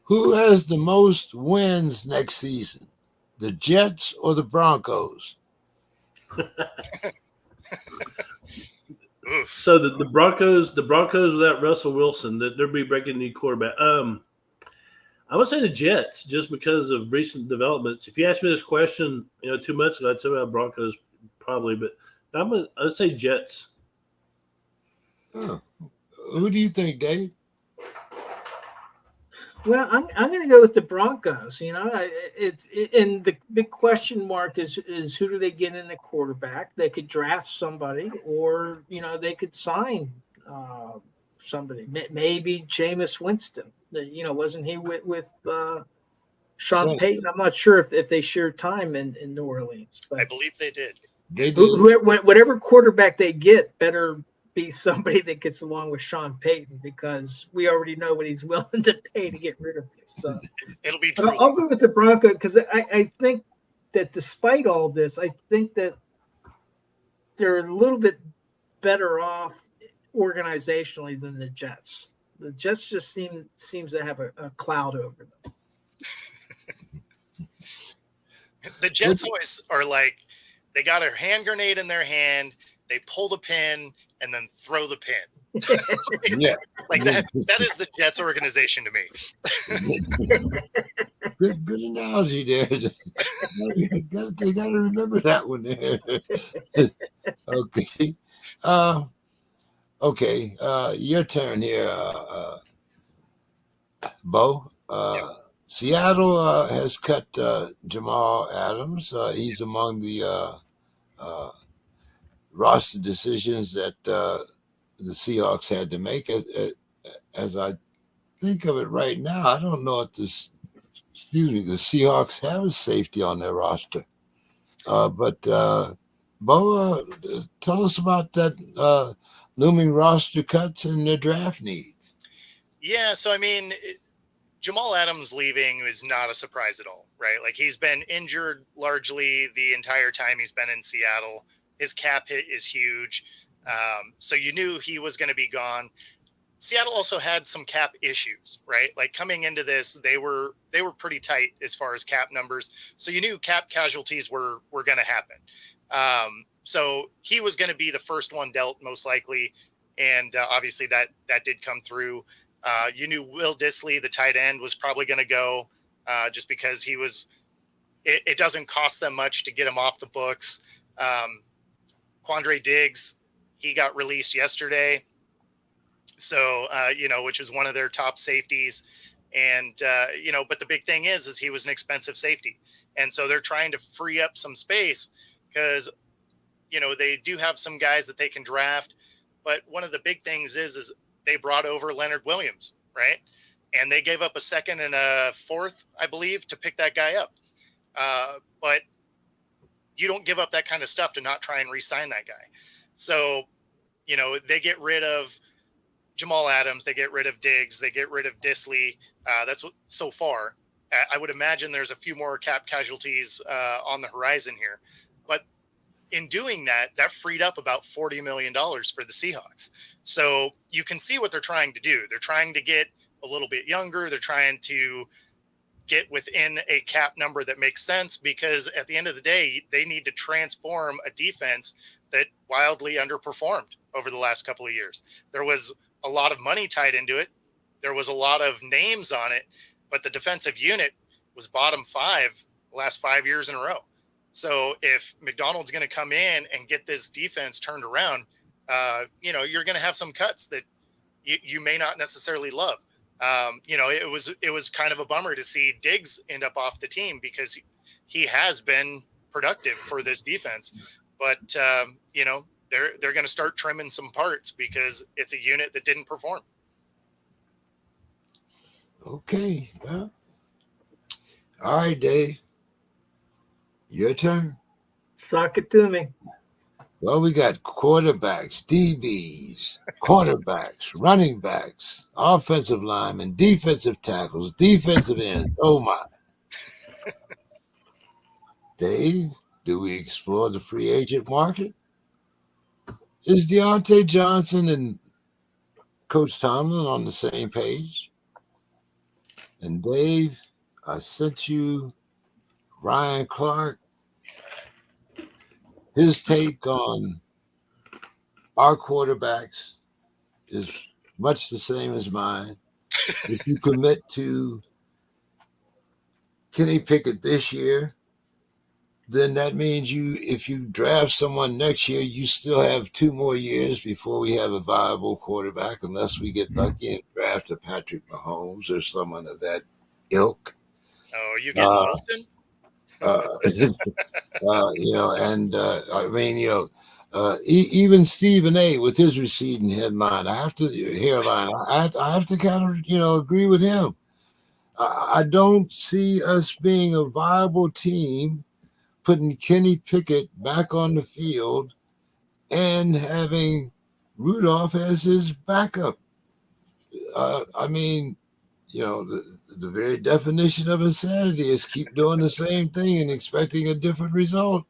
who has the most wins next season, the Jets or the Broncos? So the Broncos without Russell Wilson, they'll be breaking new quarterback. I would say the Jets, just because of recent developments. If you asked me this question, 2 months ago, I'd say about Broncos probably, but I'd say Jets. Oh. Who do you think, Dave? Well, I'm going to go with the Broncos. And the big question mark is who do they get in the quarterback? They could draft somebody, or they could sign somebody. Maybe Jameis Winston. Wasn't he with Sean Payton? I'm not sure if they shared time in New Orleans. But I believe they did. They did. Whatever quarterback they get better be somebody that gets along with Sean Payton, because we already know what he's willing to pay to get rid of him. So it'll be true. I'll go with the Broncos because I think that despite all this, I think that they're a little bit better off organizationally than the Jets. The Jets just seems to have a cloud over them. The Jets always are like, they got a hand grenade in their hand, they pull the pin, and then throw the pin. Yeah. Like that is the Jets organization to me. Good analogy there. They got to remember that one there. Okay. Okay. Your turn here, Bo. Seattle has cut Jamal Adams. He's among the roster decisions that the Seahawks had to make. As I think of it right now, I don't know if the Seahawks have a safety on their roster. But Bo, tell us about that looming roster cuts and their draft needs. Yeah, so I mean, Jamal Adams leaving is not a surprise at all, right? Like, he's been injured largely the entire time he's been in Seattle. His cap hit is huge. So you knew he was going to be gone. Seattle also had some cap issues, right? Like, coming into this, they were pretty tight as far as cap numbers. So you knew cap casualties were going to happen. So he was going to be the first one dealt, most likely. And obviously that did come through. You knew Will Dissly, the tight end, was probably going to go just because it doesn't cost them much to get him off the books. Quandre Diggs, he got released yesterday. So, which is one of their top safeties. And, but the big thing is he was an expensive safety. And so they're trying to free up some space because, they do have some guys that they can draft. But one of the big things is they brought over Leonard Williams, right? And they gave up a second and a fourth, I believe, to pick that guy up. But you don't give up that kind of stuff to not try and re-sign that guy. So, they get rid of Jamal Adams, they get rid of Diggs, they get rid of Dissly. That's what, so far. I would imagine there's a few more cap casualties on the horizon here. But in doing that freed up about $40 million for the Seahawks. So you can see what they're trying to do. They're trying to get a little bit younger. They're trying to get within a cap number that makes sense, because at the end of the day, they need to transform a defense that wildly underperformed over the last couple of years. There was a lot of money tied into it. There was a lot of names on it, but the defensive unit was bottom 5 the last 5 years in a row. So if McDonald's going to come in and get this defense turned around, you're going to have some cuts that you may not necessarily love. It was kind of a bummer to see Diggs end up off the team because he has been productive for this defense, but they're going to start trimming some parts because it's a unit that didn't perform. Okay. Well, all right, Dave. Your turn. Suck it to me. Well, we got quarterbacks, DBs, cornerbacks, running backs, offensive linemen, defensive tackles, defensive ends. Oh, my. Dave, do we explore the free agent market? Is Deontay Johnson and Coach Tomlin on the same page? And Dave, I sent you Ryan Clark, his take on our quarterbacks is much the same as mine. If you commit to Kenny Pickett this year, then that means if you draft someone next year, you still have 2 more years before we have a viable quarterback, unless we get lucky and draft a Patrick Mahomes or someone of that ilk. Oh, you getting Wilson? Even Stephen A. with his receding hairline, I have to kind of, agree with him. I don't see us being a viable team putting Kenny Pickett back on the field and having Rudolph as his backup. The very definition of insanity is keep doing the same thing and expecting a different result.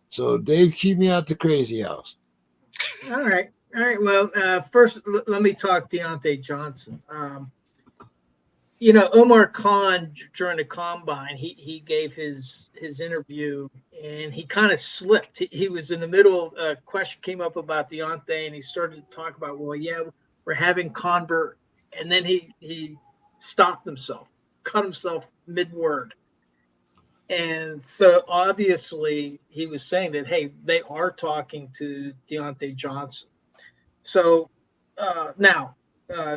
So, Dave, keep me out the crazy house. All right. Well, first, let me talk Deontay Johnson. Omar Khan during the combine, he gave his interview and he kind of slipped. He was in the middle. A question came up about Deontay and he started to talk about, well, yeah, we're having convert, and then he stopped himself, cut himself mid-word. And so obviously he was saying that, hey, they are talking to Deontay Johnson. So now,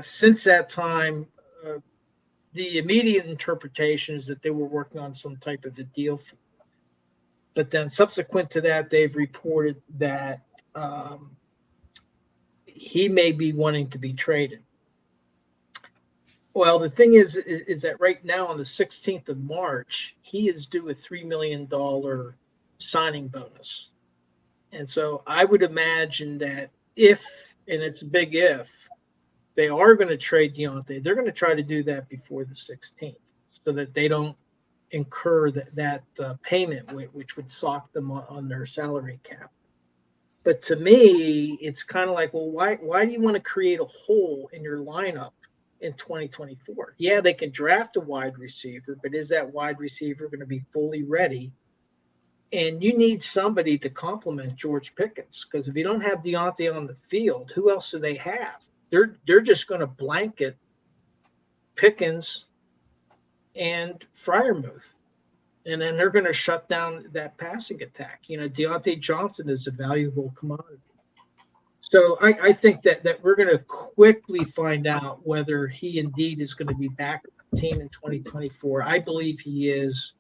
since that time, the immediate interpretation is that they were working on some type of a deal. But then subsequent to that, they've reported that he may be wanting to be traded. Well, the thing is that right now on the 16th of March, he is due a $3 million signing bonus. And so I would imagine that if and it's a big if, they are going to trade Deontay, they're going to try to do that before the 16th so that they don't incur that payment, which would sock them on their salary cap. But to me, it's kind of like, well, why do you want to create a hole in your lineup in 2024? Yeah, they can draft a wide receiver, but is that wide receiver going to be fully ready? And you need somebody to complement George Pickens, because if you don't have Deontay on the field, who else do they have? They're just going to blanket Pickens and Freiermuth, and then they're going to shut down that passing attack. Deontay Johnson is a valuable commodity. So I think that we're going to quickly find out whether he indeed is going to be back with the team in 2024. I believe he is.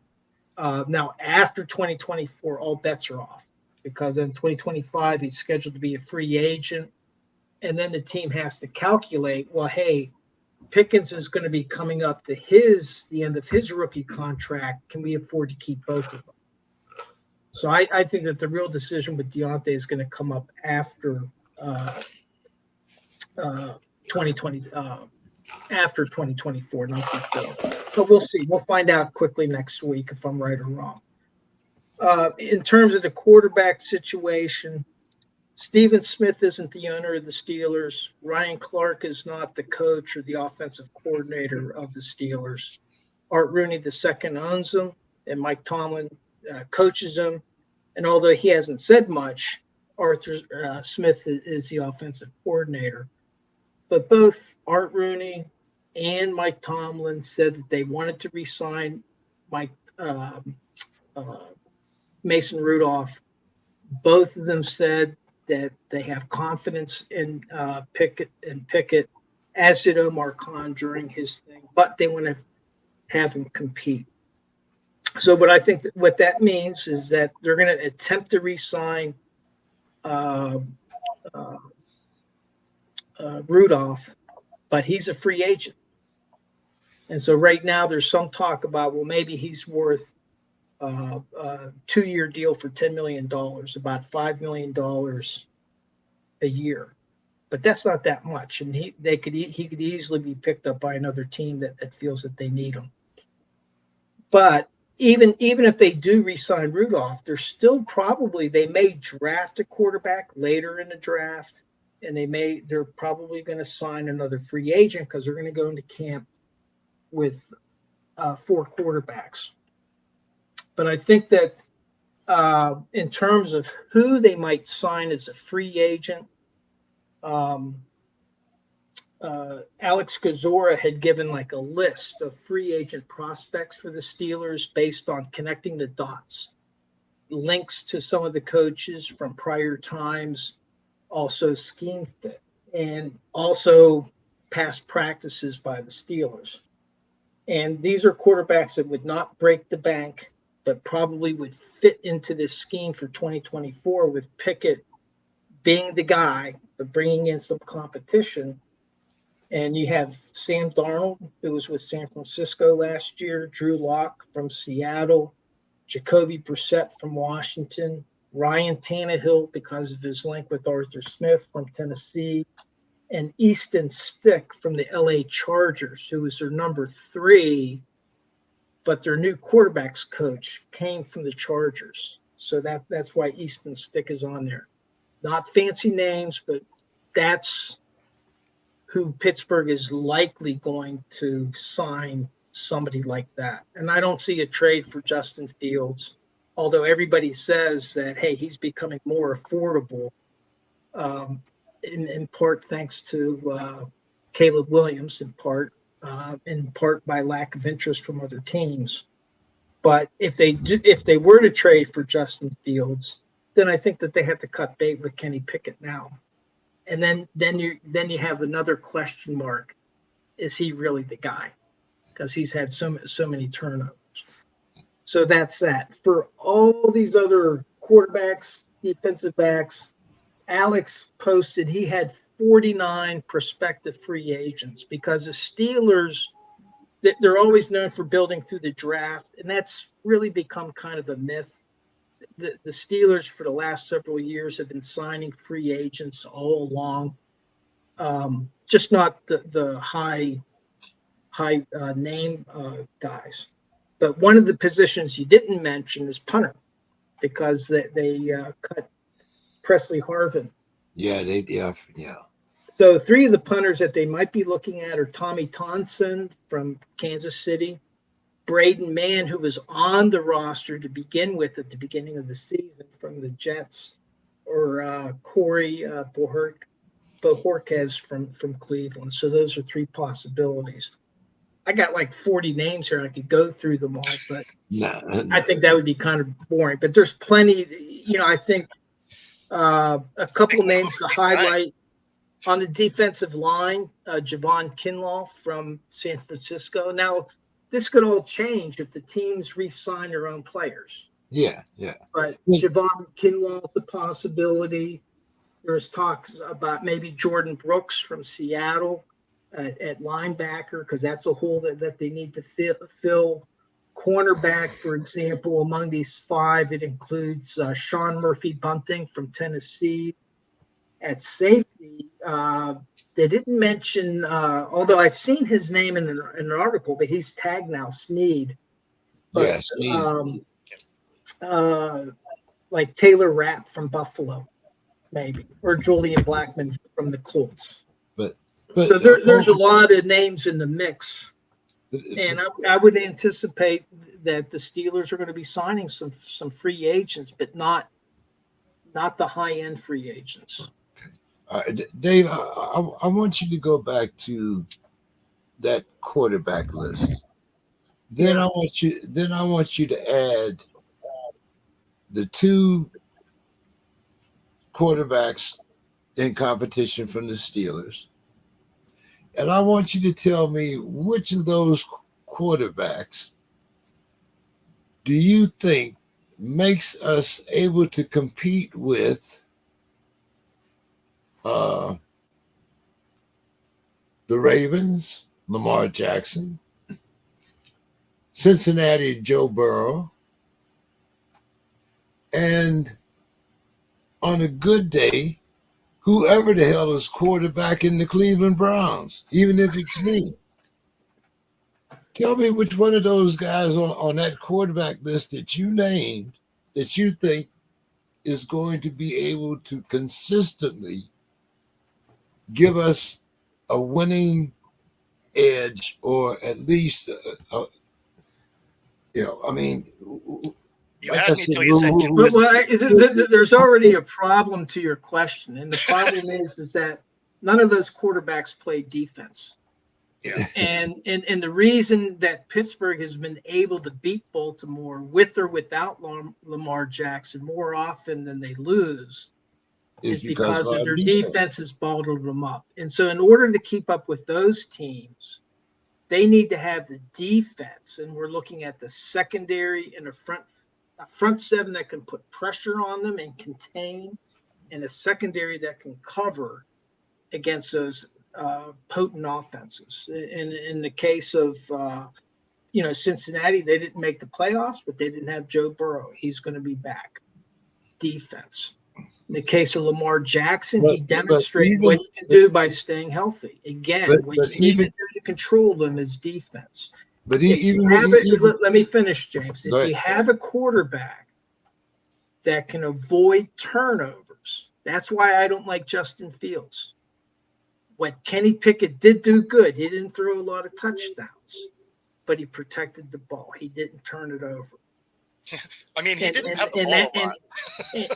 Now, after 2024, all bets are off, because in 2025, he's scheduled to be a free agent. And then the team has to calculate, well, hey, Pickens is going to be coming up to the end of his rookie contract. Can we afford to keep both of them? So I think that the real decision with Deontay is going to come up after 2020, after 2024, not before. But we'll see. We'll find out quickly next week if I'm right or wrong. In terms of the quarterback situation, Stephen Smith isn't the owner of the Steelers. Ryan Clark is not the coach or the offensive coordinator of the Steelers. Art Rooney II owns them, and Mike Tomlin coaches them. And although he hasn't said much, Arthur Smith is the offensive coordinator. But both Art Rooney and Mike Tomlin said that they wanted to re-sign Mason Rudolph. Both of them said that they have confidence in Pickett, as did Omar Khan during his thing, but they want to have him compete. So what I think what that means is that they're going to attempt to re-sign Rudolph, but he's a free agent. And so right now there's some talk about, well, maybe he's worth a 2-year deal for $10 million, about $5 million a year. But that's not that much. And he could easily be picked up by another team that feels that they need him. But even if they do re-sign Rudolph, they may draft a quarterback later in the draft, and they're probably going to sign another free agent because they're going to go into camp with 4 quarterbacks. But I think that in terms of who they might sign as a free agent, Alex Kozora had given like a list of free agent prospects for the Steelers based on connecting the dots, links to some of the coaches from prior times, also scheme fit, and also past practices by the Steelers. And these are quarterbacks that would not break the bank, but probably would fit into this scheme for 2024, with Pickett being the guy, but bringing in some competition. And you have Sam Darnold, who was with San Francisco last year, Drew Lock from Seattle, Jacoby Brissett from Washington, Ryan Tannehill because of his link with Arthur Smith from Tennessee, and Easton Stick from the LA Chargers, who was their number 3, but their new quarterbacks coach came from the Chargers. So that's why Easton Stick is on there. Not fancy names, but that's who Pittsburgh is likely going to sign, somebody like that. And I don't see a trade for Justin Fields, although everybody says that, hey, he's becoming more affordable, in part thanks to Caleb Williams, in part by lack of interest from other teams. But if they were to trade for Justin Fields, then I think that they have to cut bait with Kenny Pickett now. And then you have another question mark: is he really the guy? Because he's had so many turnovers. So that's that. For all these other quarterbacks, defensive backs, Alex posted he had 49 prospective free agents, because the Steelers, they're always known for building through the draft, and that's really become kind of a myth. The Steelers for the last several years have been signing free agents all along. just not the high name guys. But one of the positions you didn't mention is punter, because they cut Presley Harvin. Yeah. So 3 of the punters that they might be looking at are Tommy Tonson from Kansas City, Braden Mann, who was on the roster to begin with at the beginning of the season from the Jets, or Corey Bohorquez from Cleveland. So those are 3 possibilities. I got like 40 names here. I could go through them all, but No. I think that would be kind of boring. But there's plenty. I think a couple of names to highlight on the defensive line. Javon Kinlaw from San Francisco. Now, this could all change if the teams re-sign their own players. Yeah. But Javon Kinlaw is a possibility. There's talks about maybe Jordan Brooks from Seattle at linebacker, because that's a hole that they need to fill. Cornerback, for example, among these 5, it includes Sean Murphy Bunting from Tennessee. At safety, they didn't mention, although I've seen his name in an article, but he's tagged now, Sneed. But, Sneed. Like Taylor Rapp from Buffalo, maybe, or Julian Blackman from the Colts. So there's a lot of names in the mix, and I would anticipate that the Steelers are going to be signing some free agents, but not the high-end free agents. Dave, I want you to go back to that quarterback list. Then I want you to add the 2 quarterbacks in competition from the Steelers. And I want you to tell me which of those quarterbacks do you think makes us able to compete with the Ravens, Lamar Jackson, Cincinnati, Joe Burrow, and on a good day, whoever the hell is quarterback in the Cleveland Browns, even if it's me. Tell me which one of those guys on that quarterback list that you named that you think is going to be able to consistently give us a winning edge, or at least, You had me till you said Well, there's already a problem to your question, and the problem is that none of those quarterbacks play defense. Yeah. And the reason that Pittsburgh has been able to beat Baltimore with or without Lamar Jackson more often than they lose is because of their defense has bottled them up. And so in order to keep up with those teams, they need to have the defense, and we're looking at the secondary and a front 7 that can put pressure on them and contain, and a secondary that can cover against those potent offenses. In the case of Cincinnati, they didn't make the playoffs, but they didn't have Joe Burrow. He's going to be back. Defense. In the case of Lamar Jackson, he demonstrated what he can do by staying healthy. Again, what you need to do to control them is defense. But let me finish, James. If you have a quarterback that can avoid turnovers, that's why I don't like Justin Fields. What Kenny Pickett did do good, he didn't throw a lot of touchdowns, but he protected the ball. He didn't turn it over. I mean, he didn't have the ball a lot.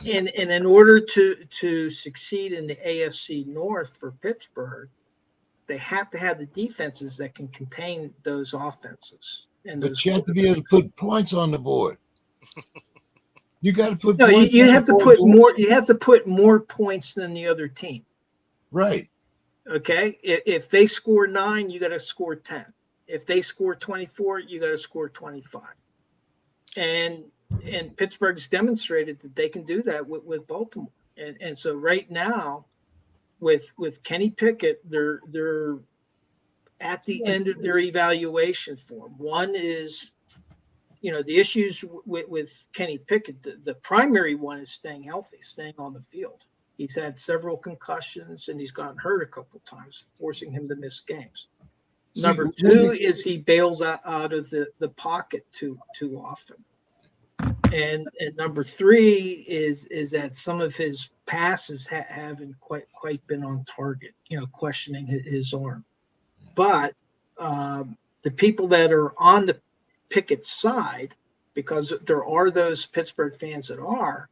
And in order to succeed in the AFC North for Pittsburgh, they have to have the defenses that can contain those offenses. But you have to be able to put points on the board. You got to put points. You have to put more. You have to put more points than the other team. Right. Okay. If they score 9, you got to score 10. If they score 24, you got to score 25. And Pittsburgh's demonstrated that they can do that with Baltimore. And so right now, with Kenny Pickett, they're at the end of their evaluation form. One is, the issues with Kenny Pickett. The primary one is staying healthy, staying on the field. He's had several concussions, and he's gotten hurt a couple times, forcing him to miss games. Number two is he bails out of the pocket too often. And number three is that some of his passes haven't quite been on target, questioning his arm. But the people that are on the Pickett side, because there are those Pittsburgh fans that are,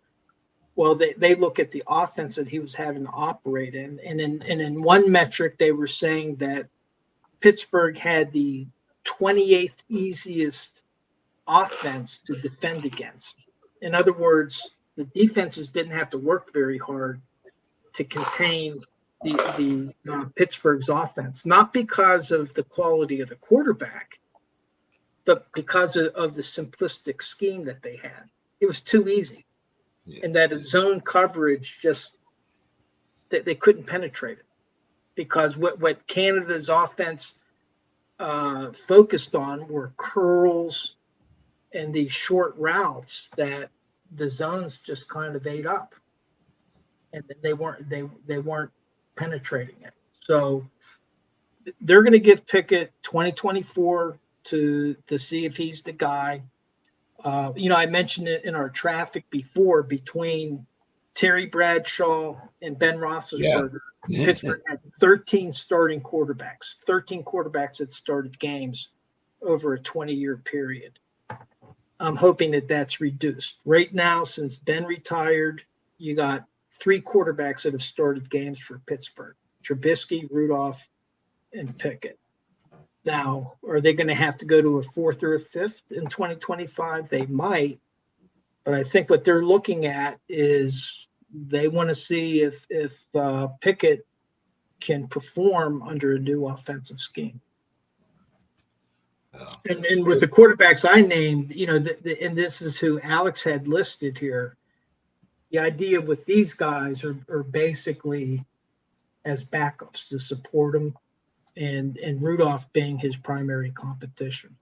well, they look at the offense that he was having to operate in. And in one metric, they were saying that Pittsburgh had the 28th easiest offense to defend against. In other words, the defenses didn't have to work very hard to contain the Pittsburgh's offense, not because of the quality of the quarterback, but because of the simplistic scheme that they had. It was too easy. Yeah. And that zone coverage they couldn't penetrate it, because what Canada's offense focused on were curls and these short routes that the zones just kind of ate up, and they weren't penetrating it. So they're going to give Pickett 2024 to see if he's the guy. I mentioned it in our traffic before, between Terry Bradshaw and Ben Roethlisberger. Yeah. Pittsburgh had 13 starting quarterbacks, 13 quarterbacks that started games over a 20-year period. I'm hoping that that's reduced. Right now, since Ben retired, you got 3 quarterbacks that have started games for Pittsburgh: Trubisky, Rudolph, and Pickett. Now, are they going to have to go to a 4th or a 5th in 2025? They might, but I think what they're looking at is they want to see if Pickett can perform under a new offensive scheme. And with the quarterbacks I named, and this is who Alex had listed here, the idea with these guys are basically as backups to support him, and Rudolph being his primary competition.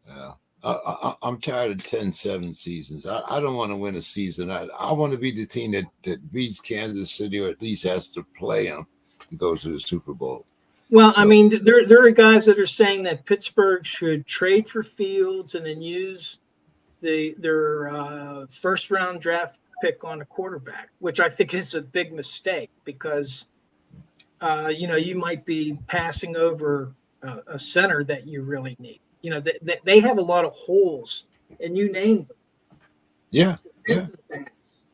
Yeah. I'm tired of 10-7 seasons. I don't want to win a season. I want to be the team that beats Kansas City, or at least has to play them to go to the Super Bowl. Well, so, I mean, there are guys that are saying that Pittsburgh should trade for Fields and then use their first-round draft pick on a quarterback, which I think is a big mistake, because you might be passing over a center that you really need. They have a lot of holes, and you named them. Yeah.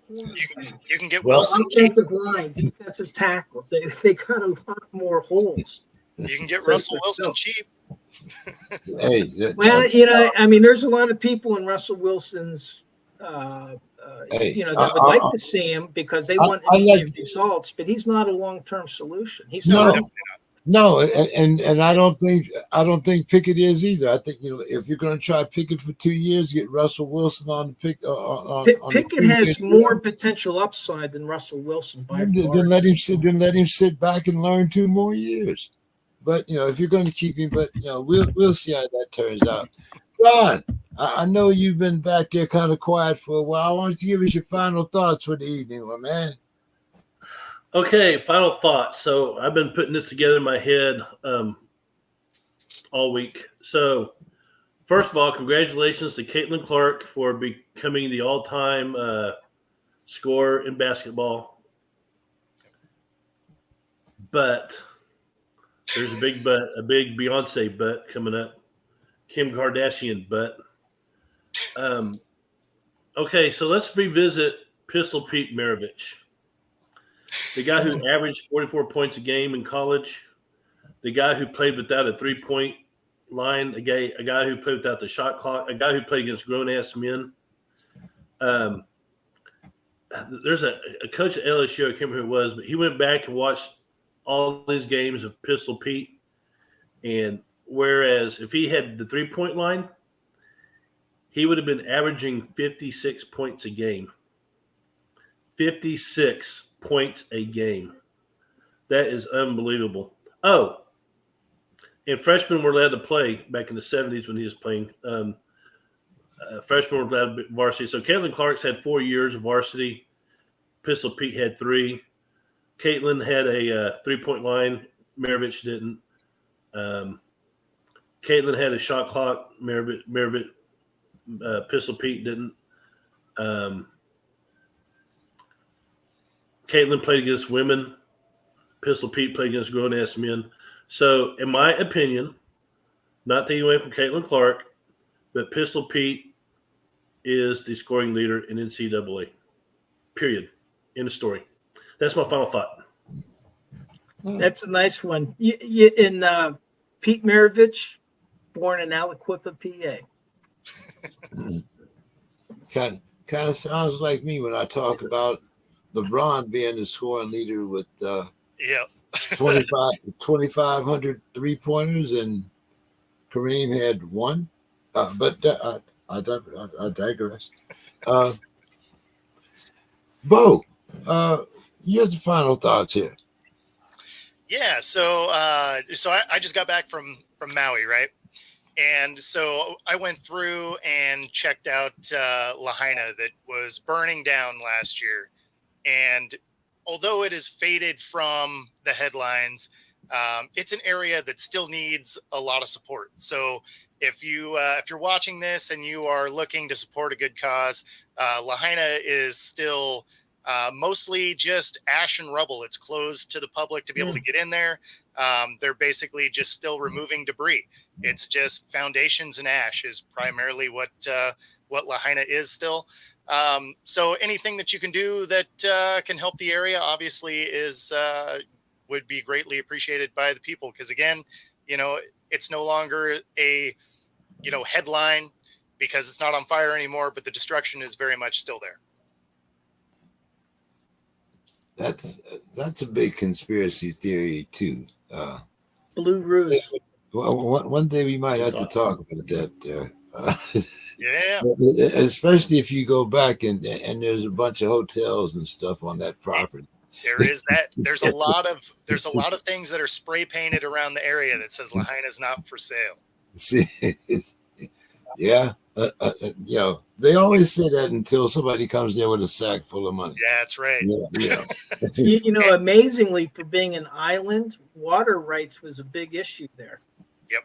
You can get Wilson. Offensive line, defensive tackles. They got a lot more holes. You can get Russell Wilson cheap. Hey, I mean, there's a lot of people in Russell Wilson's, that would like to see him because they want immediate results, but he's not a long-term solution. He's not. No, and I don't think Pickett is either. I think if you're going to try Pickett for 2 years, get Russell Wilson on the pick. Pickett has more potential upside than Russell Wilson. Then let him sit back and learn 2 more years. But if you're going to keep him, we'll see how that turns out. John, I know you've been back there kind of quiet for a while. I want you to give us your final thoughts for the evening, my man. Okay, final thoughts. So I've been putting this together in my head all week. So first of all, congratulations to Caitlin Clark for becoming the all-time scorer in basketball. But there's a big Beyonce butt coming up. Kim Kardashian butt. Okay, so let's revisit Pistol Pete Maravich. The guy who averaged 44 points a game in college, the guy who played without a 3-point line, a guy who played without the shot clock, a guy who played against grown-ass men. There's a coach at LSU, I can't remember who it was, but he went back and watched all these games of Pistol Pete. And whereas if he had the 3-point line, he would have been averaging 56 points a game. 56 points a game. That is unbelievable. Oh, and freshmen were allowed to play back in the 70s when he was playing. Freshmen were allowed to be varsity. So Caitlin Clark's had 4 years of varsity. Pistol Pete had 3. Caitlin had a 3-point line. Maravich didn't. Caitlin had a shot clock. Maravich Pistol Pete didn't. Caitlin played against women. Pistol Pete played against grown-ass men. So, in my opinion, not taking away from Caitlin Clark, but Pistol Pete is the scoring leader in NCAA. Period. End of story. That's my final thought. That's a nice one. In Pete Maravich, born in Aliquippa, PA. Kind of sounds like me when I talk about LeBron being the scoring leader with 2,500 3-pointers, and Kareem had one. But I digress. Bo, here's the final thoughts here. Yeah, so I just got back from Maui, right? And so I went through and checked out Lahaina that was burning down last year. And although it has faded from the headlines, it's an area that still needs a lot of support. So if you're watching this and you are looking to support a good cause, Lahaina is still mostly just ash and rubble. It's closed to the public to be able to get in there. They're basically just still removing debris. It's just foundations and ash is primarily what Lahaina is still. So anything that you can do that can help the area, obviously, would be greatly appreciated by the people. Because again, it's no longer a headline because it's not on fire anymore, but the destruction is very much still there. That's a big conspiracy theory too. Blue Ruse. Well, one day we might have to talk about that. Yeah, especially if you go back and there's a bunch of hotels and stuff on that property. There is that. There's a lot of things that are spray painted around the area that says Lahaina is not for sale. See, yeah. They always say that until somebody comes there with a sack full of money. Yeah, that's right. Yeah. Amazingly, for being an island, water rights was a big issue there. Yep.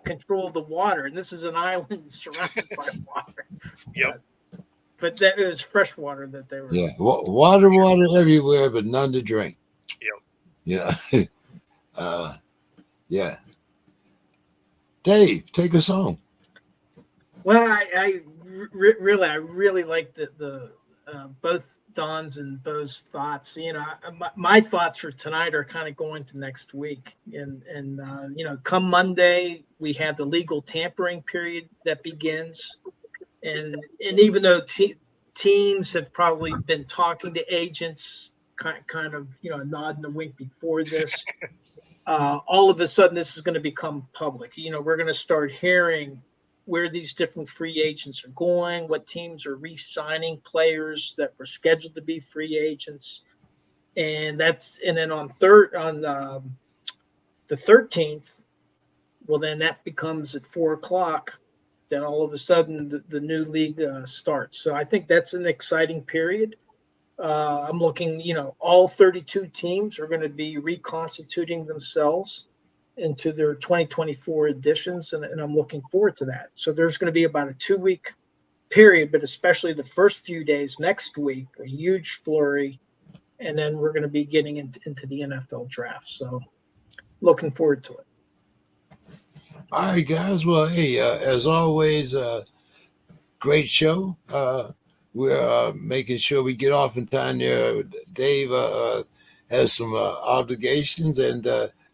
Control of the water, and this is an island surrounded by water. Yep. But that it was fresh water that they were. Yeah, water everywhere, but none to drink. Yep. Yeah. Yeah. Dave, take us home. Well, I really like the both Don's and Bo's thoughts. My thoughts for tonight are kind of going to next week, and come Monday we have the legal tampering period that begins, and even though teams have probably been talking to agents, kind of a nod and a wink before this, all of a sudden this is going to become public. We're going to start hearing where these different free agents are going, what teams are re-signing players that were scheduled to be free agents. And then on the 13th, well, then that becomes at 4:00. Then all of a sudden the new league starts. So I think that's an exciting period. I'm looking, all 32 teams are going to be reconstituting themselves into their 2024 editions, and I'm looking forward to that. So there's going to be about a 2-week period, but especially the first few days next week, a huge flurry, and then we're going to be getting into the NFL draft. So looking forward to it. All right, guys. Well, hey, as always, great show. We're making sure we get off in time there. Dave has some obligations, and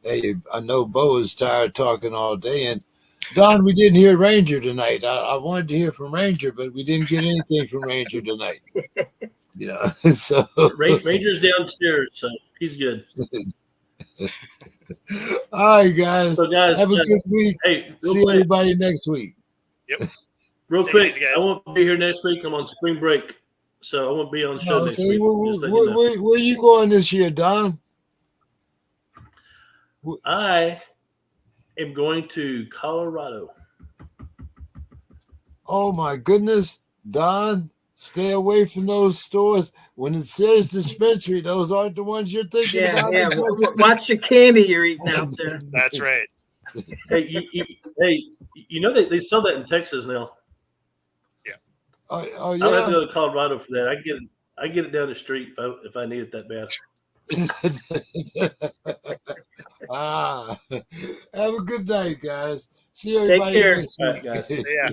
hey, I know Bo is tired talking all day. And Don, we didn't hear Ranger tonight. I wanted to hear from Ranger, but we didn't get anything from Ranger tonight. So Ranger's downstairs, so he's good. All right, guys. So guys, have a good week. Hey, see everybody next week. Yep. Real Take quick, it easy, guys. I won't be here next week. I'm on spring break, so I won't be on the show next week. Where you going this year, Don? I am going to Colorado. Oh my goodness, Don! Stay away from those stores. When it says dispensary, those aren't the ones you're thinking Yeah, about. yeah. Watch the candy you're eating out there. That's right. Hey, you know they sell that in Texas now. Oh, I don't have to yeah. go to Colorado for that. I get it down the street if I need it that bad. Have a good night, guys. See Take everybody care. next All week. right, guys. Yeah.